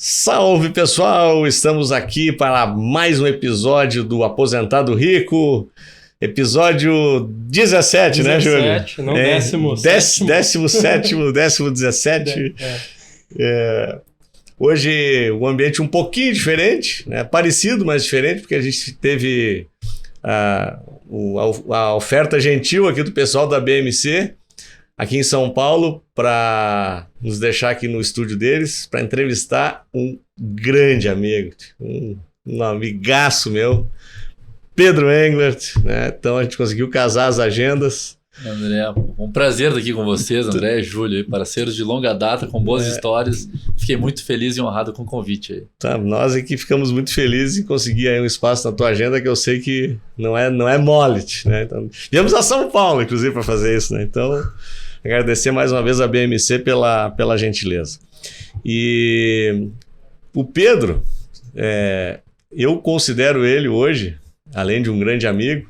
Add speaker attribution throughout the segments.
Speaker 1: Salve pessoal, estamos aqui para mais um episódio do Aposentado Rico, episódio 17, né, Júlio?
Speaker 2: 17, não,
Speaker 1: 17º, 17. Hoje o ambiente um pouquinho diferente, né? Parecido, mas diferente, porque a gente teve a oferta gentil aqui do pessoal da BMC, aqui em São Paulo, para nos deixar aqui no estúdio deles, para entrevistar um grande amigo, um amigaço meu, Pedro Englert, né? Então a gente conseguiu casar as agendas.
Speaker 3: André, um prazer estar aqui com vocês, André e Júlio, parceiros de longa data, com boas histórias. Fiquei muito feliz e honrado com o convite aí.
Speaker 1: Tá, nós aqui ficamos muito felizes em conseguir aí um espaço na tua agenda, que eu sei que não é mole, né? Então, viemos a São Paulo, inclusive, para fazer isso, né? Então, agradecer mais uma vez a BMC pela gentileza. E o Pedro, eu considero ele hoje, além de um grande amigo,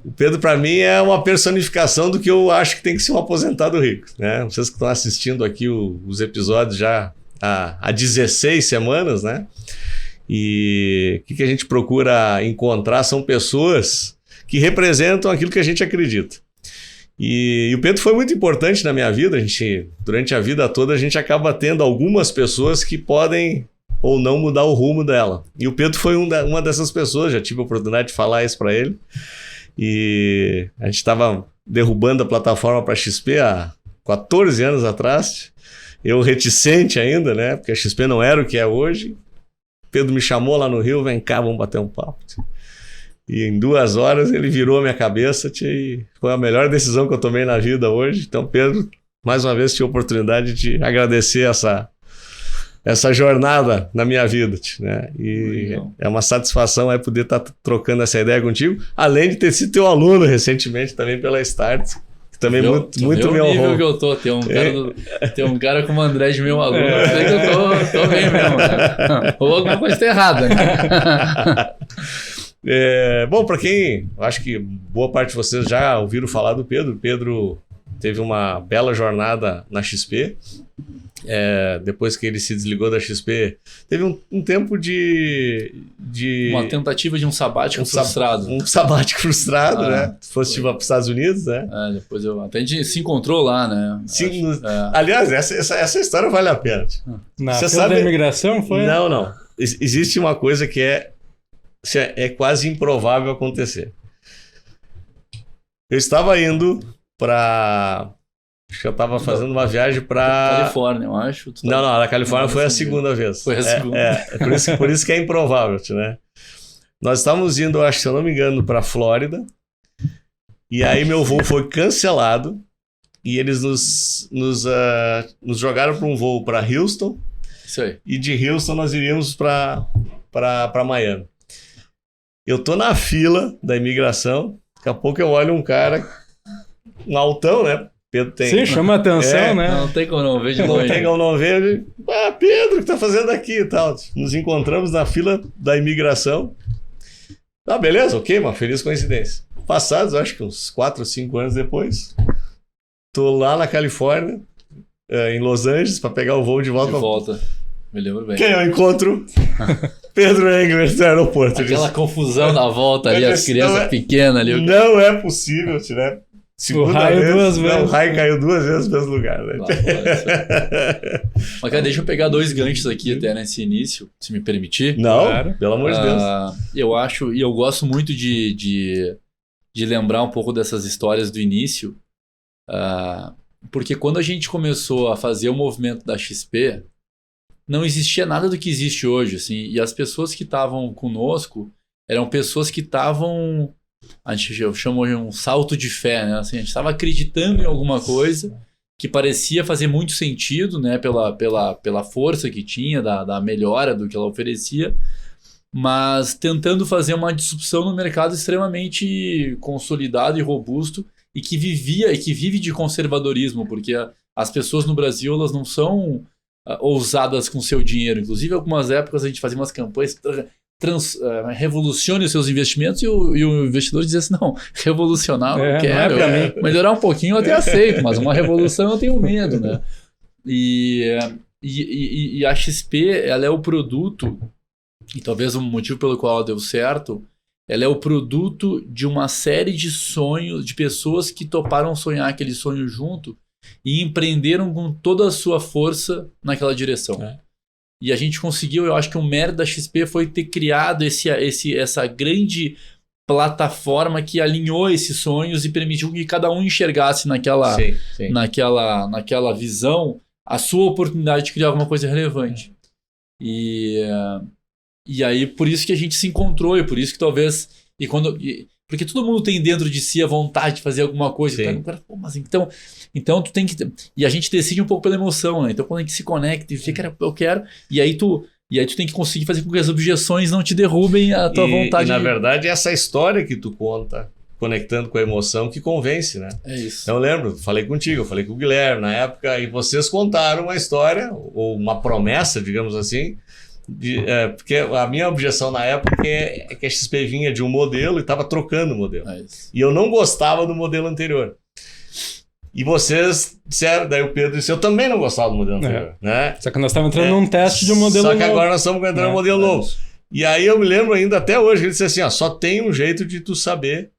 Speaker 1: o Pedro, para mim, é uma personificação do que eu acho que tem que ser um aposentado rico, né? Vocês que estão assistindo aqui os episódios já há 16 semanas, né? E o que a gente procura encontrar são pessoas que representam aquilo que a gente acredita. E o Pedro foi muito importante na minha vida. Durante a vida toda, a gente acaba tendo algumas pessoas que podem ou não mudar o rumo dela. E o Pedro foi uma dessas pessoas, já tive a oportunidade de falar isso para ele. E a gente estava derrubando a plataforma para a XP há 14 anos atrás, eu reticente ainda, né? Porque a XP não era o que é hoje. Pedro me chamou lá no Rio, vem cá, vamos bater um papo. E em 2 horas ele virou a minha cabeça e foi a melhor decisão que eu tomei na vida hoje. Então, Pedro, mais uma vez tive a oportunidade de agradecer essa jornada na minha vida, né? E legal. É uma satisfação poder estar trocando essa ideia contigo, além de ter sido teu aluno recentemente também pela Start, que também muito me honrou.
Speaker 3: O nível que eu tô, tem um cara como o André de meu aluno, eu sei que eu tô bem mesmo, né? Ou alguma coisa está errada, né?
Speaker 1: Bom, para quem, acho que boa parte de vocês já ouviram falar do Pedro. O Pedro teve uma bela jornada na XP. Depois que ele se desligou da XP, teve um tempo de...
Speaker 3: Uma tentativa de um sabático frustrado.
Speaker 1: Um sabático frustrado, né? Fosse para os Estados Unidos, né?
Speaker 3: Depois até a gente se encontrou lá, né?
Speaker 1: Sim, aliás, essa história vale a pena.
Speaker 2: Na fila da imigração foi?
Speaker 1: Não. Existe uma coisa que é quase improvável acontecer. Eu estava indo para... Acho que eu estava fazendo uma viagem para...
Speaker 3: Califórnia, eu acho.
Speaker 1: Não, na Califórnia foi a segunda vez.
Speaker 3: Foi a segunda.
Speaker 1: Por isso que é improvável, né? Nós estávamos indo, acho que se eu não me engano, para a Flórida. E aí meu voo foi cancelado. E eles nos jogaram para um voo para Houston.
Speaker 3: Isso aí.
Speaker 1: E de Houston nós iríamos para Miami. Eu tô na fila da imigração. Daqui a pouco eu olho um cara, um altão, né? Pedro tem...
Speaker 2: Sim, chama a atenção, né?
Speaker 3: Não tem como não ver de longe.
Speaker 1: Não tem como não ver. Pedro, o que tá fazendo aqui e tal? Nos encontramos na fila da imigração. Beleza, ok, uma feliz coincidência. Passados, acho que uns 4 ou 5 anos depois, tô lá na Califórnia, em Los Angeles, para pegar o voo de volta.
Speaker 3: De volta, me lembro bem.
Speaker 1: Quem eu encontro? Pedro Englert no aeroporto.
Speaker 3: Aquela confusão da volta ali, as crianças pequenas ali.
Speaker 1: Não é possível, né?
Speaker 2: O raio duas vezes.
Speaker 1: Não, o raio caiu 2 vezes no mesmo lugar, né?
Speaker 3: Mas, cara, deixa eu pegar 2 ganchos aqui até nesse início, se me permitir.
Speaker 1: Não, claro. Pelo amor de Deus.
Speaker 3: Eu acho, e eu gosto muito de lembrar um pouco dessas histórias do início, porque quando a gente começou a fazer o movimento da XP, não existia nada do que existe hoje, assim, e as pessoas que estavam conosco eram pessoas que estavam... eu chamo de um salto de fé, né? Assim, a gente estava acreditando em alguma coisa que parecia fazer muito sentido, né? Pela força que tinha, da melhora do que ela oferecia, mas tentando fazer uma disrupção no mercado extremamente consolidado e robusto e que vive de conservadorismo, porque as pessoas no Brasil, elas não são ousadas com seu dinheiro. Inclusive, em algumas épocas a gente fazia umas campanhas revolucione os seus investimentos e o investidor dizia assim, não, revolucionar eu não quero,
Speaker 2: não é pra mim.
Speaker 3: Melhorar um pouquinho eu até aceito, mas uma revolução eu tenho medo, né? E E a XP, ela é o produto, e talvez o motivo pelo qual ela deu certo, ela é o produto de uma série de sonhos, de pessoas que toparam sonhar aquele sonho junto e empreenderam com toda a sua força naquela direção. E a gente conseguiu, eu acho que o mérito da XP foi ter criado essa grande plataforma que alinhou esses sonhos e permitiu que cada um enxergasse naquela visão a sua oportunidade de criar alguma coisa relevante. E aí, por isso que a gente se encontrou, e por isso que talvez... porque todo mundo tem dentro de si a vontade de fazer alguma coisa. Mas então tu tem que... E a gente decide um pouco pela emoção, né? Então quando a gente se conecta e vê que eu quero... E aí tu tem que conseguir fazer com que as objeções não te derrubem a tua vontade.
Speaker 1: E na verdade, essa história que tu conta, conectando com a emoção, que convence, né?
Speaker 3: É isso.
Speaker 1: Então eu lembro, falei contigo, eu falei com o Guilherme na época, e vocês contaram uma história, ou uma promessa, digamos assim, porque a minha objeção na época é que a XP vinha de um modelo e estava trocando o modelo. E eu não gostava do modelo anterior. E vocês disseram, daí o Pedro disse, eu também não gostava do modelo anterior. Né?
Speaker 2: Só que nós estávamos entrando num teste de um modelo novo.
Speaker 1: Só que agora nós estamos entrando num modelo novo. E aí eu me lembro ainda até hoje, ele disse assim, só tem um jeito de tu saber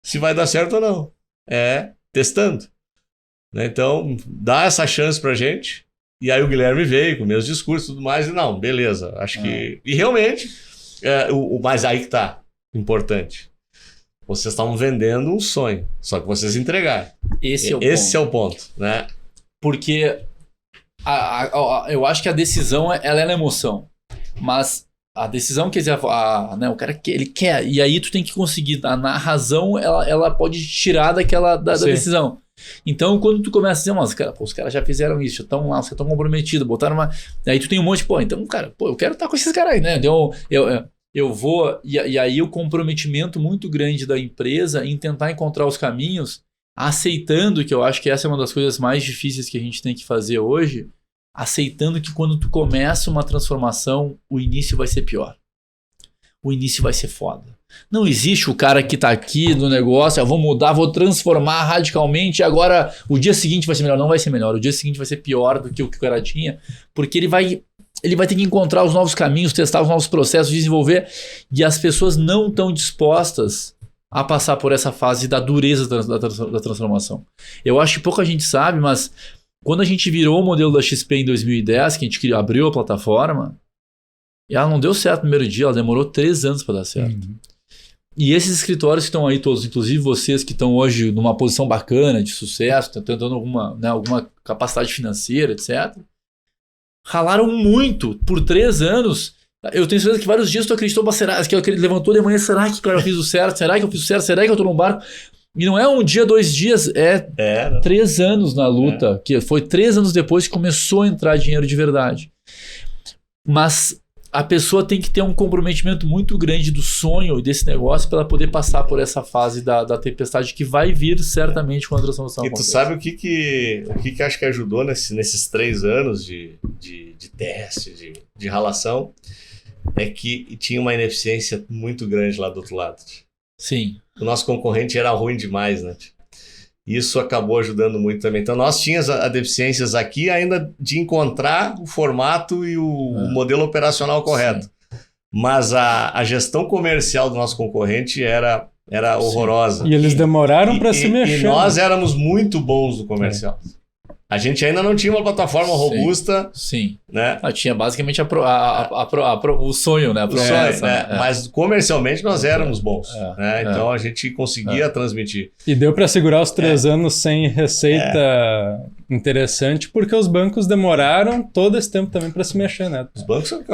Speaker 1: se vai dar certo ou não. É testando. Né? Então, dá essa chance pra gente. E aí o Guilherme veio com meus discursos e tudo mais. E não, beleza, acho que... E realmente, mas aí que tá, importante. Vocês estavam vendendo um sonho, só que vocês entregaram. Esse é o ponto, né?
Speaker 3: Porque eu acho que a decisão, ela é na emoção. Mas a decisão, quer dizer, né, o cara ele quer. E aí tu tem que conseguir, na razão, ela pode te tirar da decisão. Então, quando tu começa a dizer, mas os caras já fizeram isso, estão lá, os caras estão comprometidos, botaram uma... Aí tu tem um monte de, então, cara, eu quero estar com esses caras aí, né? Então, eu vou... E aí o comprometimento muito grande da empresa em tentar encontrar os caminhos, aceitando, que eu acho que essa é uma das coisas mais difíceis que a gente tem que fazer hoje, aceitando que quando tu começa uma transformação, o início vai ser pior. O início vai ser foda. Não existe o cara que tá aqui no negócio, eu vou mudar, vou transformar radicalmente, agora o dia seguinte vai ser melhor. Não vai ser melhor, o dia seguinte vai ser pior do que o cara tinha, porque ele vai ter que encontrar os novos caminhos, testar os novos processos, desenvolver, e as pessoas não estão dispostas a passar por essa fase da dureza da transformação. Eu acho que pouca gente sabe, mas quando a gente virou o modelo da XP em 2010, que a gente abriu a plataforma, ela não deu certo no primeiro dia, ela demorou 3 anos para dar certo. E esses escritórios que estão aí todos, inclusive vocês que estão hoje numa posição bacana, de sucesso, tentando alguma capacidade financeira, etc., ralaram muito por 3 anos. Eu tenho certeza que vários dias tu acreditou, será que ele levantou de manhã, será que eu fiz o certo? Será que eu fiz o certo? Será que eu tô num barco? E não é um dia, 2 dias, 3 anos na luta, que foi 3 anos depois que começou a entrar dinheiro de verdade. Mas a pessoa tem que ter um comprometimento muito grande do sonho e desse negócio para ela poder passar por essa fase da tempestade que vai vir certamente quando a transformação
Speaker 1: acontecer. E tu sabe o que acho que ajudou nesses 3 anos de teste, de ralação, é que tinha uma ineficiência muito grande lá do outro lado.
Speaker 3: Sim.
Speaker 1: O nosso concorrente era ruim demais, né? Isso acabou ajudando muito também. Então, nós tínhamos deficiências aqui ainda de encontrar o formato e o modelo operacional correto. Sim. Mas a gestão comercial do nosso concorrente era horrorosa.
Speaker 2: E eles demoraram para se mexer.
Speaker 1: E nós éramos muito bons no comercial. A gente ainda não tinha uma plataforma robusta.
Speaker 3: Sim.
Speaker 1: Né?
Speaker 3: Tinha basicamente o sonho, né? A promessa,
Speaker 1: né? Mas comercialmente nós éramos bons. Né? Então a gente conseguia transmitir.
Speaker 2: E deu para segurar os 3 anos sem receita interessante, porque os bancos demoraram todo esse tempo também para se mexer, né?
Speaker 1: Os bancos são...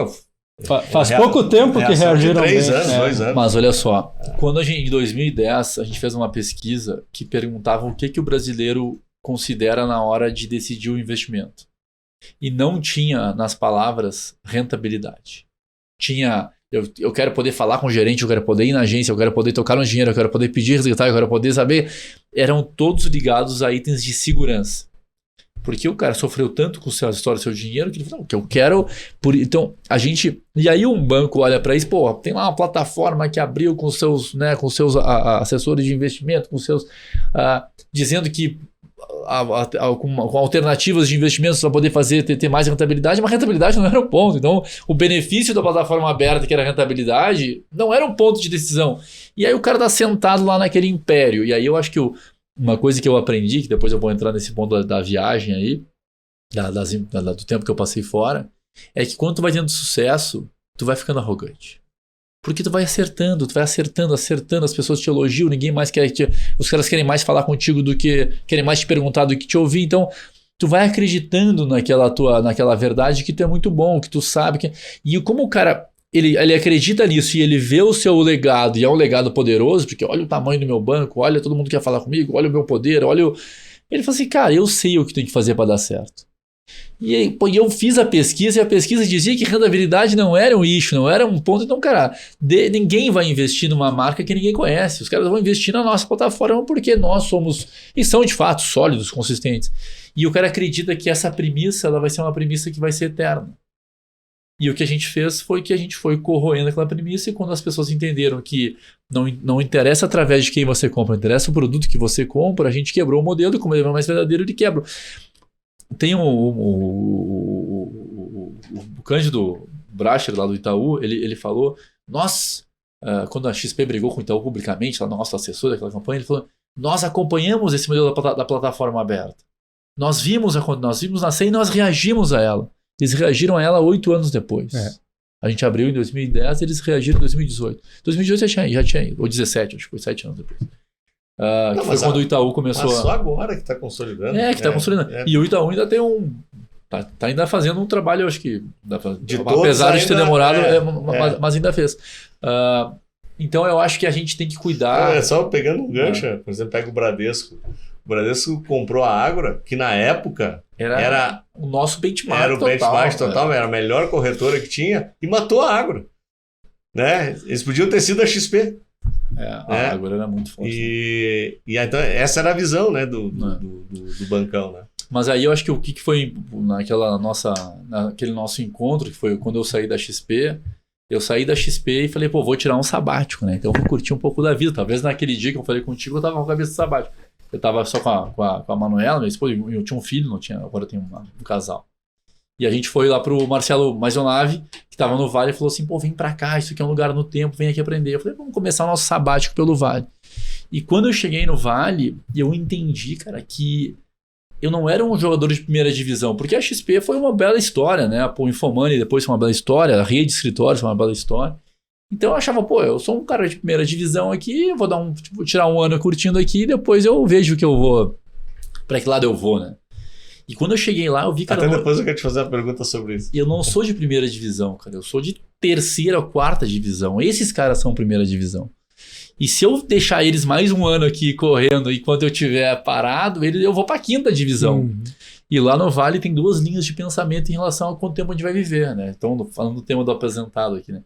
Speaker 2: Faz pouco tempo que reagiram
Speaker 1: 3 anos, 2 anos.
Speaker 3: Mas olha só, quando em 2010 a gente fez uma pesquisa que perguntava o que o brasileiro considera na hora de decidir o investimento. E não tinha nas palavras rentabilidade. Tinha, eu quero poder falar com o gerente, eu quero poder ir na agência, eu quero poder tocar no dinheiro, eu quero poder pedir resultado, eu quero poder saber. Eram todos ligados a itens de segurança. Porque o cara sofreu tanto com a história do seu dinheiro que ele falou, que eu quero... Então, a gente... E aí um banco olha para isso, tem lá uma plataforma que abriu com seus assessores de investimento, com seus... dizendo que com alternativas de investimentos para poder ter mais rentabilidade, mas rentabilidade não era o ponto. Então, o benefício da plataforma aberta, que era a rentabilidade, não era um ponto de decisão. E aí o cara tá sentado lá naquele império. E aí eu acho que uma coisa que eu aprendi, que depois eu vou entrar nesse ponto da viagem aí, do tempo que eu passei fora, é que quando tu vai tendo sucesso, tu vai ficando arrogante. Porque tu vai acertando, as pessoas te elogiam, ninguém mais quer os caras querem mais falar contigo do que querem mais te perguntar do que te ouvir. Então, tu vai acreditando naquela verdade que tu é muito bom, que tu sabe que... E como o cara, ele acredita nisso e ele vê o seu legado, e é um legado poderoso, porque olha o tamanho do meu banco, olha todo mundo que quer falar comigo, olha o meu poder, Ele fala assim, cara, eu sei o que tem que fazer para dar certo. E aí, eu fiz a pesquisa e a pesquisa dizia que rentabilidade não era um issue, não era um ponto. Então, cara, ninguém vai investir numa marca que ninguém conhece. Os caras vão investir na nossa plataforma porque nós somos, e são de fato sólidos, consistentes. E o cara acredita que essa premissa ela vai ser uma premissa que vai ser eterna. E o que a gente fez foi que a gente foi corroendo aquela premissa, e quando as pessoas entenderam que não interessa através de quem você compra, interessa o produto que você compra, a gente quebrou o modelo, e como ele é mais verdadeiro, ele quebra. Tem o Cândido Bracher, lá do Itaú, ele falou, quando a XP brigou com o Itaú publicamente, lá no nosso assessor daquela campanha, ele falou, nós acompanhamos esse modelo da plataforma aberta. Nós vimos nascer e nós reagimos a ela. Eles reagiram a ela 8 anos depois. A gente abriu em 2010, eles reagiram em 2018. 2018 já tinha, ou 17, acho que foi 7 anos depois. Que foi quando o Itaú começou
Speaker 1: só agora que está consolidando.
Speaker 3: Que está consolidando. E o Itaú ainda tem tá ainda fazendo um trabalho, eu acho que apesar de ter demorado, mas ainda fez. Então eu acho que a gente tem que cuidar.
Speaker 1: Só pegando um gancho, por exemplo, pega o Bradesco. O Bradesco comprou a Ágora, que na época era
Speaker 3: o nosso benchmark.
Speaker 1: Era o benchmark total, era a melhor corretora que tinha, e matou a Ágora. Né? Eles podiam ter sido a XP.
Speaker 3: A Ágora era muito forte.
Speaker 1: E então, essa era a visão, né, do bancão. Né?
Speaker 3: Mas aí eu acho que o que foi naquele nosso encontro, que foi quando eu saí da XP, eu saí da XP e falei, vou tirar um sabático, né? Então eu vou curtir um pouco da vida. Talvez naquele dia que eu falei contigo, eu tava com a cabeça sabática. Eu tava só com a Manuela, minha esposa, eu tinha um filho, agora eu tenho um casal. E a gente foi lá pro Marcelo Maisonave, que tava no Vale, e falou assim, vem pra cá, isso aqui é um lugar no tempo, vem aqui aprender. Eu falei, vamos começar o nosso sabático pelo Vale. E quando eu cheguei no Vale, eu entendi, cara, que eu não era um jogador de primeira divisão, porque a XP foi uma bela história, né? O Infomoney depois foi uma bela história, a rede de escritórios foi uma bela história. Então eu achava, eu sou um cara de primeira divisão aqui, vou tirar um ano curtindo aqui, e depois eu vejo que eu vou, pra que lado eu vou, né? E quando eu cheguei lá, eu vi, cara...
Speaker 1: Até depois eu quero te fazer uma pergunta sobre isso.
Speaker 3: Eu não sou de primeira divisão, cara. Eu sou de terceira ou quarta divisão. Esses caras são primeira divisão. E se eu deixar eles mais um ano aqui correndo, enquanto eu estiver parado, eu vou pra quinta divisão. E lá no Vale tem 2 linhas de pensamento em relação a quanto tempo a gente vai viver, né? Então, falando do tema do apresentado aqui, né?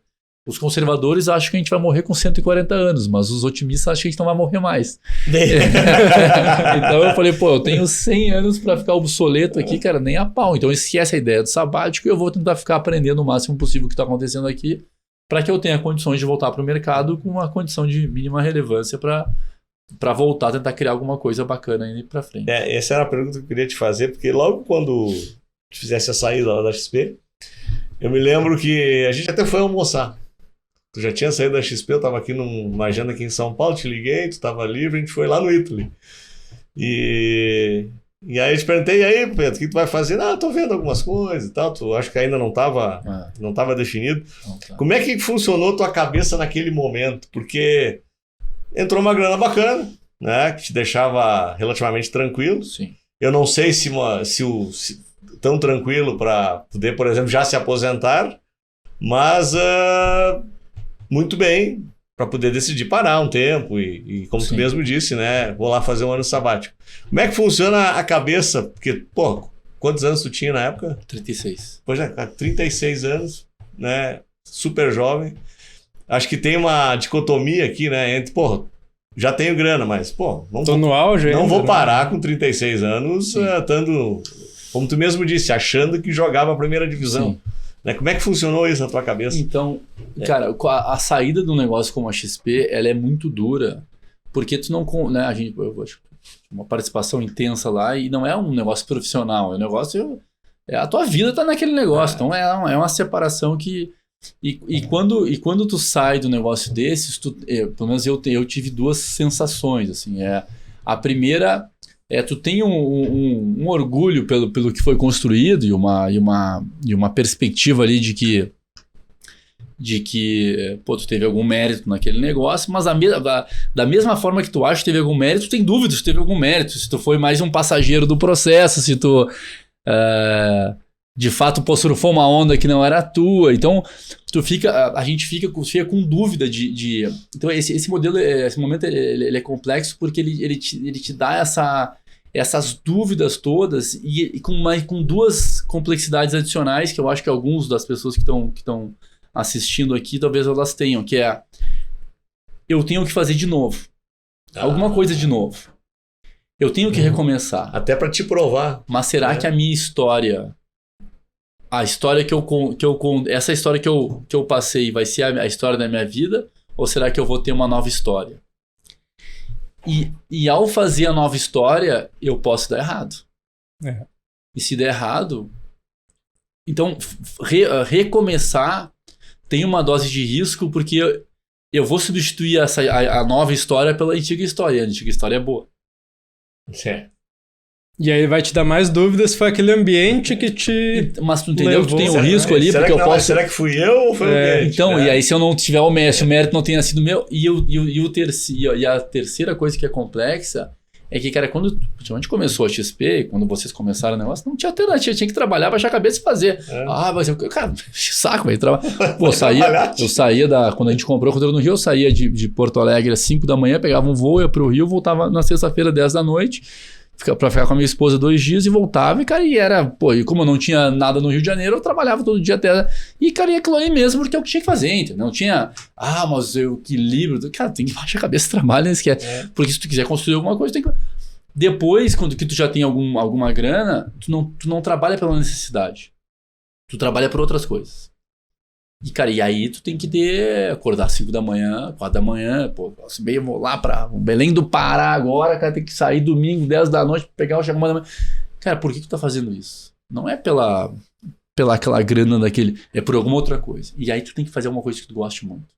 Speaker 3: Os conservadores acham que a gente vai morrer com 140 anos, mas os otimistas acham que a gente não vai morrer mais. Então eu falei, eu tenho 100 anos para ficar obsoleto aqui, cara, nem a pau. Então esquece a ideia do sabático e eu vou tentar ficar aprendendo o máximo possível o que está acontecendo aqui, para que eu tenha condições de voltar para o mercado com uma condição de mínima relevância para voltar a tentar criar alguma coisa bacana aí para frente.
Speaker 1: Essa era a pergunta que eu queria te fazer, porque logo quando tu fizesse a saída lá da XP, eu me lembro que a gente até foi almoçar. Tu já tinha saído da XP, eu estava aqui numa agenda aqui em São Paulo, te liguei, tu estava livre, a gente foi lá no Italy. E aí eu te perguntei, e aí, Pedro, o que tu vai fazer? Eu tô vendo algumas coisas e tal, tu acho que ainda não estava definido. Como é que funcionou tua cabeça naquele momento? Porque entrou uma grana bacana, né, que te deixava relativamente tranquilo.
Speaker 3: Sim.
Speaker 1: Eu não sei se tão tranquilo para poder, por exemplo, já se aposentar, mas... muito bem, para poder decidir parar um tempo e como tu mesmo disse, né, vou lá fazer um ano sabático. Como é que funciona a cabeça? Porque, quantos anos tu tinha na época?
Speaker 3: 36.
Speaker 1: Pois é, 36 anos, né, super jovem. Acho que tem uma dicotomia aqui, né, entre, já tenho grana, mas, tô
Speaker 2: no auge ainda,
Speaker 1: não vou parar com 36 anos, estando, como tu mesmo disse, achando que jogava a primeira divisão.
Speaker 3: Sim.
Speaker 1: Como é que funcionou isso na tua cabeça?
Speaker 3: Então, cara, a saída de um negócio como a XP, ela é muito dura, porque tu não... Né, eu acho que uma participação intensa lá, e não é um negócio profissional, é um negócio... a tua vida tá naquele negócio, então é uma separação que... E quando tu sai do negócio desses, pelo menos eu tive duas sensações, assim, a primeira tu tem um orgulho pelo que foi construído e uma perspectiva ali de que pô, tu teve algum mérito naquele negócio, mas da mesma forma que tu acha que teve algum mérito, tu tem dúvidas se teve algum mérito, se tu foi mais um passageiro do processo, se tu de fato surfou uma onda que não era a tua. Então a gente fica com dúvida então esse modelo, esse momento ele é complexo porque ele te dá essas dúvidas todas e com duas complexidades adicionais que eu acho que alguns das pessoas que estão assistindo aqui talvez elas tenham, que é eu tenho que fazer de novo alguma coisa de novo, eu tenho que recomeçar
Speaker 1: até para te provar,
Speaker 3: mas será que a minha história, a história essa história que eu passei vai ser a história da minha vida, ou será que eu vou ter uma nova história? E ao fazer a nova história, eu posso dar errado. E se der errado, então recomeçar tem uma dose de risco, porque eu vou substituir a nova história pela antiga história. A antiga história é boa.
Speaker 1: Certo.
Speaker 2: E aí vai te dar mais dúvidas se foi aquele ambiente que te...
Speaker 3: Mas tu entendeu que tu tem
Speaker 1: Será,
Speaker 3: risco ali, porque eu posso...
Speaker 1: Será que fui eu ou foi o ambiente?
Speaker 3: Então, e aí se eu não tiver o mérito não tenha sido meu... E a terceira coisa que é complexa é que, cara, quando a gente começou a XP, quando vocês começaram o negócio, não tinha alternativa, tinha que trabalhar, baixar a cabeça e fazer. Mas eu... Cara, saco, velho. Pô, eu saía quando a gente comprou o conteúdo no Rio, eu saía de Porto Alegre às 5 da manhã, pegava um voo, ia pro Rio, voltava na sexta-feira, 10 da noite... pra ficar com a minha esposa 2 dias e voltava, e cara, e como eu não tinha nada no Rio de Janeiro, eu trabalhava todo dia até, e cara, e aquilo aí mesmo, porque é o que tinha que fazer, entendeu? Não tinha, mas o equilíbrio, cara, tem que baixar a cabeça e trabalhar, porque se tu quiser construir alguma coisa, tem que... Depois, quando que tu já tem alguma grana, tu não trabalha pela necessidade, tu trabalha por outras coisas. E, cara, e aí tu tem que acordar às 5 da manhã, 4 da manhã, pô, eu vou lá pra Belém do Pará agora, cara, tem que sair domingo, 10 da noite, pegar o chegada da manhã. Cara, por que tu tá fazendo isso? Não é pela aquela grana daquele, é por alguma outra coisa. E aí tu tem que fazer alguma coisa que tu goste muito.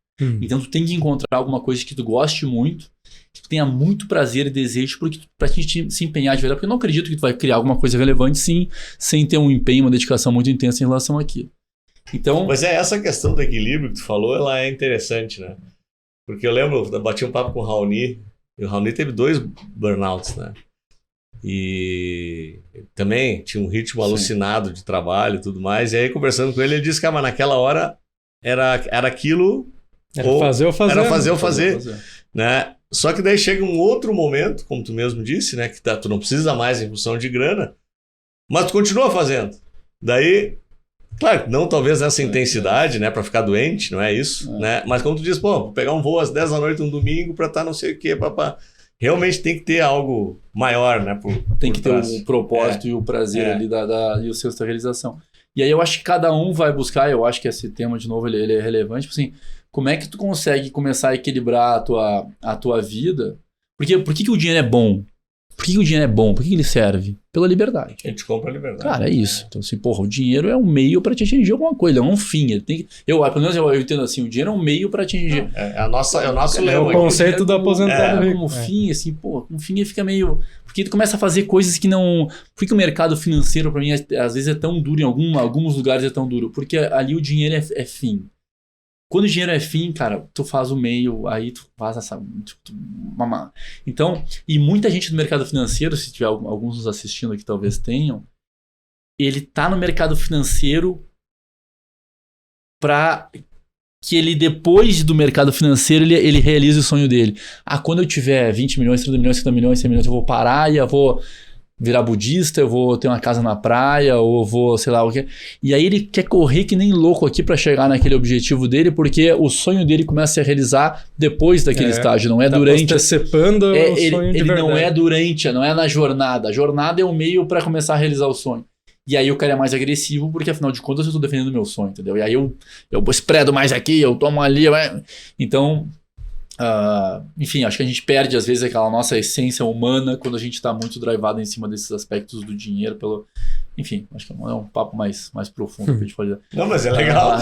Speaker 3: Então tu tem que encontrar alguma coisa que tu goste muito, que tu tenha muito prazer e desejo, pra gente se empenhar de verdade, porque eu não acredito que tu vai criar alguma coisa relevante sem ter um empenho, uma dedicação muito intensa em relação àquilo. Então,
Speaker 1: mas essa questão do equilíbrio que tu falou, ela é interessante, né? Porque eu lembro, eu bati um papo com o Raoni, e o Raoni teve 2 burnouts, né? E também tinha um ritmo alucinado de trabalho e tudo mais, e aí conversando com ele, ele disse que mas naquela hora era aquilo...
Speaker 2: Era fazer ou fazer.
Speaker 1: Era fazer ou fazer. Né? Só que daí chega um outro momento, como tu mesmo disse, né? Que tu não precisa mais em função de grana, mas tu continua fazendo. Daí... Claro, não talvez nessa intensidade, né, pra ficar doente, não é isso, né? Mas como tu diz, vou pegar um voo às 10 da noite um domingo pra estar não sei o quê, papá. Realmente tem que ter algo maior, né?
Speaker 3: Tem que ter o propósito e o prazer ali e o senso da realização. E aí eu acho que cada um vai buscar, eu acho que esse tema, de novo, ele é relevante, tipo assim, como é que tu consegue começar a equilibrar a tua vida? Porque por que o dinheiro é bom? Por que o dinheiro é bom? Por que ele serve? Pela liberdade.
Speaker 1: A gente compra a liberdade.
Speaker 3: Cara, é isso. Então, assim, o dinheiro é um meio para te atingir alguma coisa, é um fim. Ele tem que... pelo menos eu entendo assim, o dinheiro é um meio para te atingir.
Speaker 1: É o nosso lema.
Speaker 2: É o conceito do aposentado rico.
Speaker 3: Como fim, assim, com fim ele fica meio... Porque tu começa a fazer coisas que não... Por que o mercado financeiro, para mim, às vezes é tão duro, em alguns lugares é tão duro? Porque ali o dinheiro é fim. Quando o dinheiro é fim, cara, tu faz o meio, aí tu faz essa... Então, e muita gente do mercado financeiro, se tiver alguns nos assistindo aqui talvez tenham, ele tá no mercado financeiro para que ele, depois do mercado financeiro, ele realize o sonho dele. Quando eu tiver 20 milhões, 30 milhões, 50 milhões, 100 milhões, eu vou parar e eu vou virar budista, eu vou ter uma casa na praia, ou vou, sei lá o quê. E aí ele quer correr que nem louco aqui para chegar naquele objetivo dele, porque o sonho dele começa a se realizar depois daquele estágio, não é durante...
Speaker 2: antecipando o sonho de
Speaker 3: ele
Speaker 2: verdade.
Speaker 3: Não é durante, não é na jornada. A jornada é o meio para começar a realizar o sonho. E aí o cara é mais agressivo, porque afinal de contas eu tô defendendo o meu sonho, entendeu? E aí eu espredo mais aqui, eu tomo ali, então... enfim, acho que a gente perde às vezes aquela nossa essência humana quando a gente está muito drivado em cima desses aspectos do dinheiro. Enfim, acho que é um papo mais profundo que a gente pode dizer.
Speaker 1: Não, mas é legal.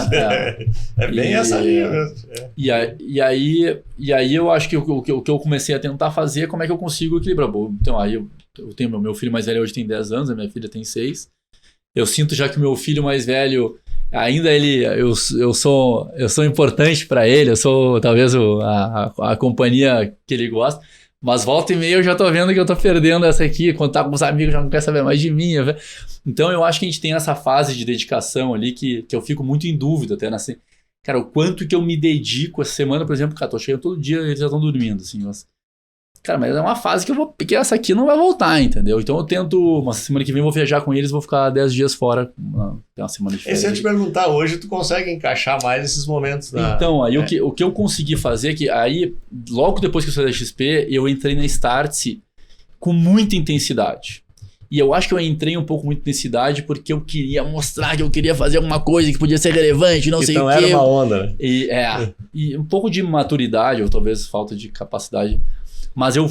Speaker 1: É bem essa linha mesmo.
Speaker 3: E aí eu acho que o que eu comecei a tentar fazer é como é que eu consigo equilibrar. Então, aí eu tenho meu filho mais velho hoje tem 10 anos, a minha filha tem 6. Eu sinto já que o meu filho mais velho, ainda eu sou importante para ele, eu sou talvez a companhia que ele gosta, mas volta e meia eu já tô vendo que eu tô perdendo essa aqui, quando tá com os amigos já não quer saber mais de mim. Então eu acho que a gente tem essa fase de dedicação ali que eu fico muito em dúvida até, assim, cara, o quanto que eu me dedico essa semana, por exemplo, cara, tô chegando todo dia e eles já estão dormindo, assim, cara, mas é uma fase que essa aqui não vai voltar, entendeu? Então eu tento, uma semana que vem eu vou viajar com eles, vou ficar 10 dias fora, tem uma semana de férias.
Speaker 1: E se eu te perguntar, hoje tu consegue encaixar mais esses momentos?
Speaker 3: Então, aí o que eu consegui fazer é que aí, logo depois que eu saí da XP, eu entrei na Startse com muita intensidade. E eu acho que eu entrei um pouco com muita intensidade porque eu queria mostrar que eu queria fazer alguma coisa que podia ser relevante, não sei o quê.
Speaker 1: Então era uma onda, né?
Speaker 3: E um pouco de maturidade, ou talvez falta de capacidade. Mas eu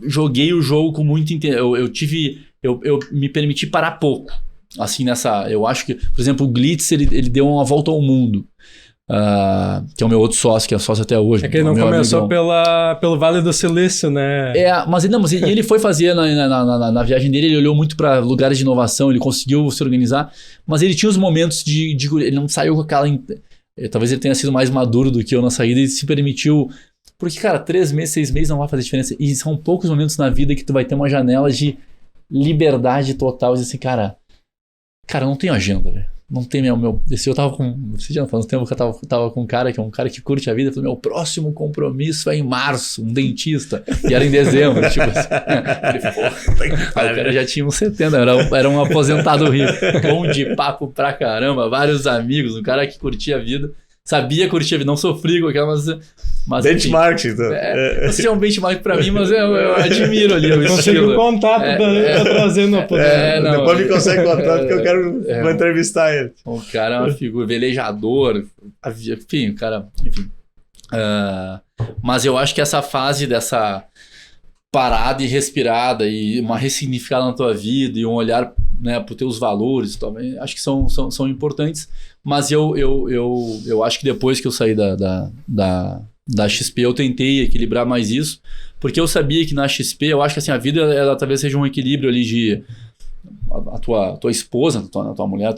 Speaker 3: joguei o jogo com muito eu me permiti parar pouco. Assim, eu acho que, por exemplo, o Glitz, ele deu uma volta ao mundo. Que é o meu outro sócio, que é sócio até hoje.
Speaker 2: É que ele não começou pelo Vale do Silício, né?
Speaker 3: Mas ele foi fazer na viagem dele, ele olhou muito para lugares de inovação, ele conseguiu se organizar, mas ele tinha os momentos ele não saiu com aquela... Talvez ele tenha sido mais maduro do que eu na saída e se permitiu... Porque, cara, 3 meses, 6 meses não vai fazer diferença. E são poucos momentos na vida que tu vai ter uma janela de liberdade total. E assim, cara, eu não tenho agenda, velho. Não tem meu... Eu tava com... Você já faz um tempo que eu tava com um cara que é um cara que curte a vida. Eu falei, meu próximo compromisso é em março, um dentista. E era em dezembro, tipo assim. Falei, o cara já tinha uns 70, era um aposentado rico. Bom de papo pra caramba, vários amigos, um cara que curtia a vida. Sabia curtir a vida, não sofria com aquela, mas
Speaker 1: benchmark, então.
Speaker 3: Não sei se é um benchmark pra mim, mas eu admiro ali o
Speaker 2: consigo contato pra trazer no poder.
Speaker 1: Depois me consegue contato porque eu vou entrevistar ele.
Speaker 3: O cara é uma figura, velejador, enfim, o cara, enfim. Mas eu acho que essa fase dessa parada e respirada e uma ressignificada na tua vida e um olhar, né, para os teus valores também, acho que são importantes. Mas eu acho que depois que eu saí da XP, eu tentei equilibrar mais isso, porque eu sabia que na XP, eu acho que assim, a vida ela talvez seja um equilíbrio ali de a tua esposa, a tua mulher,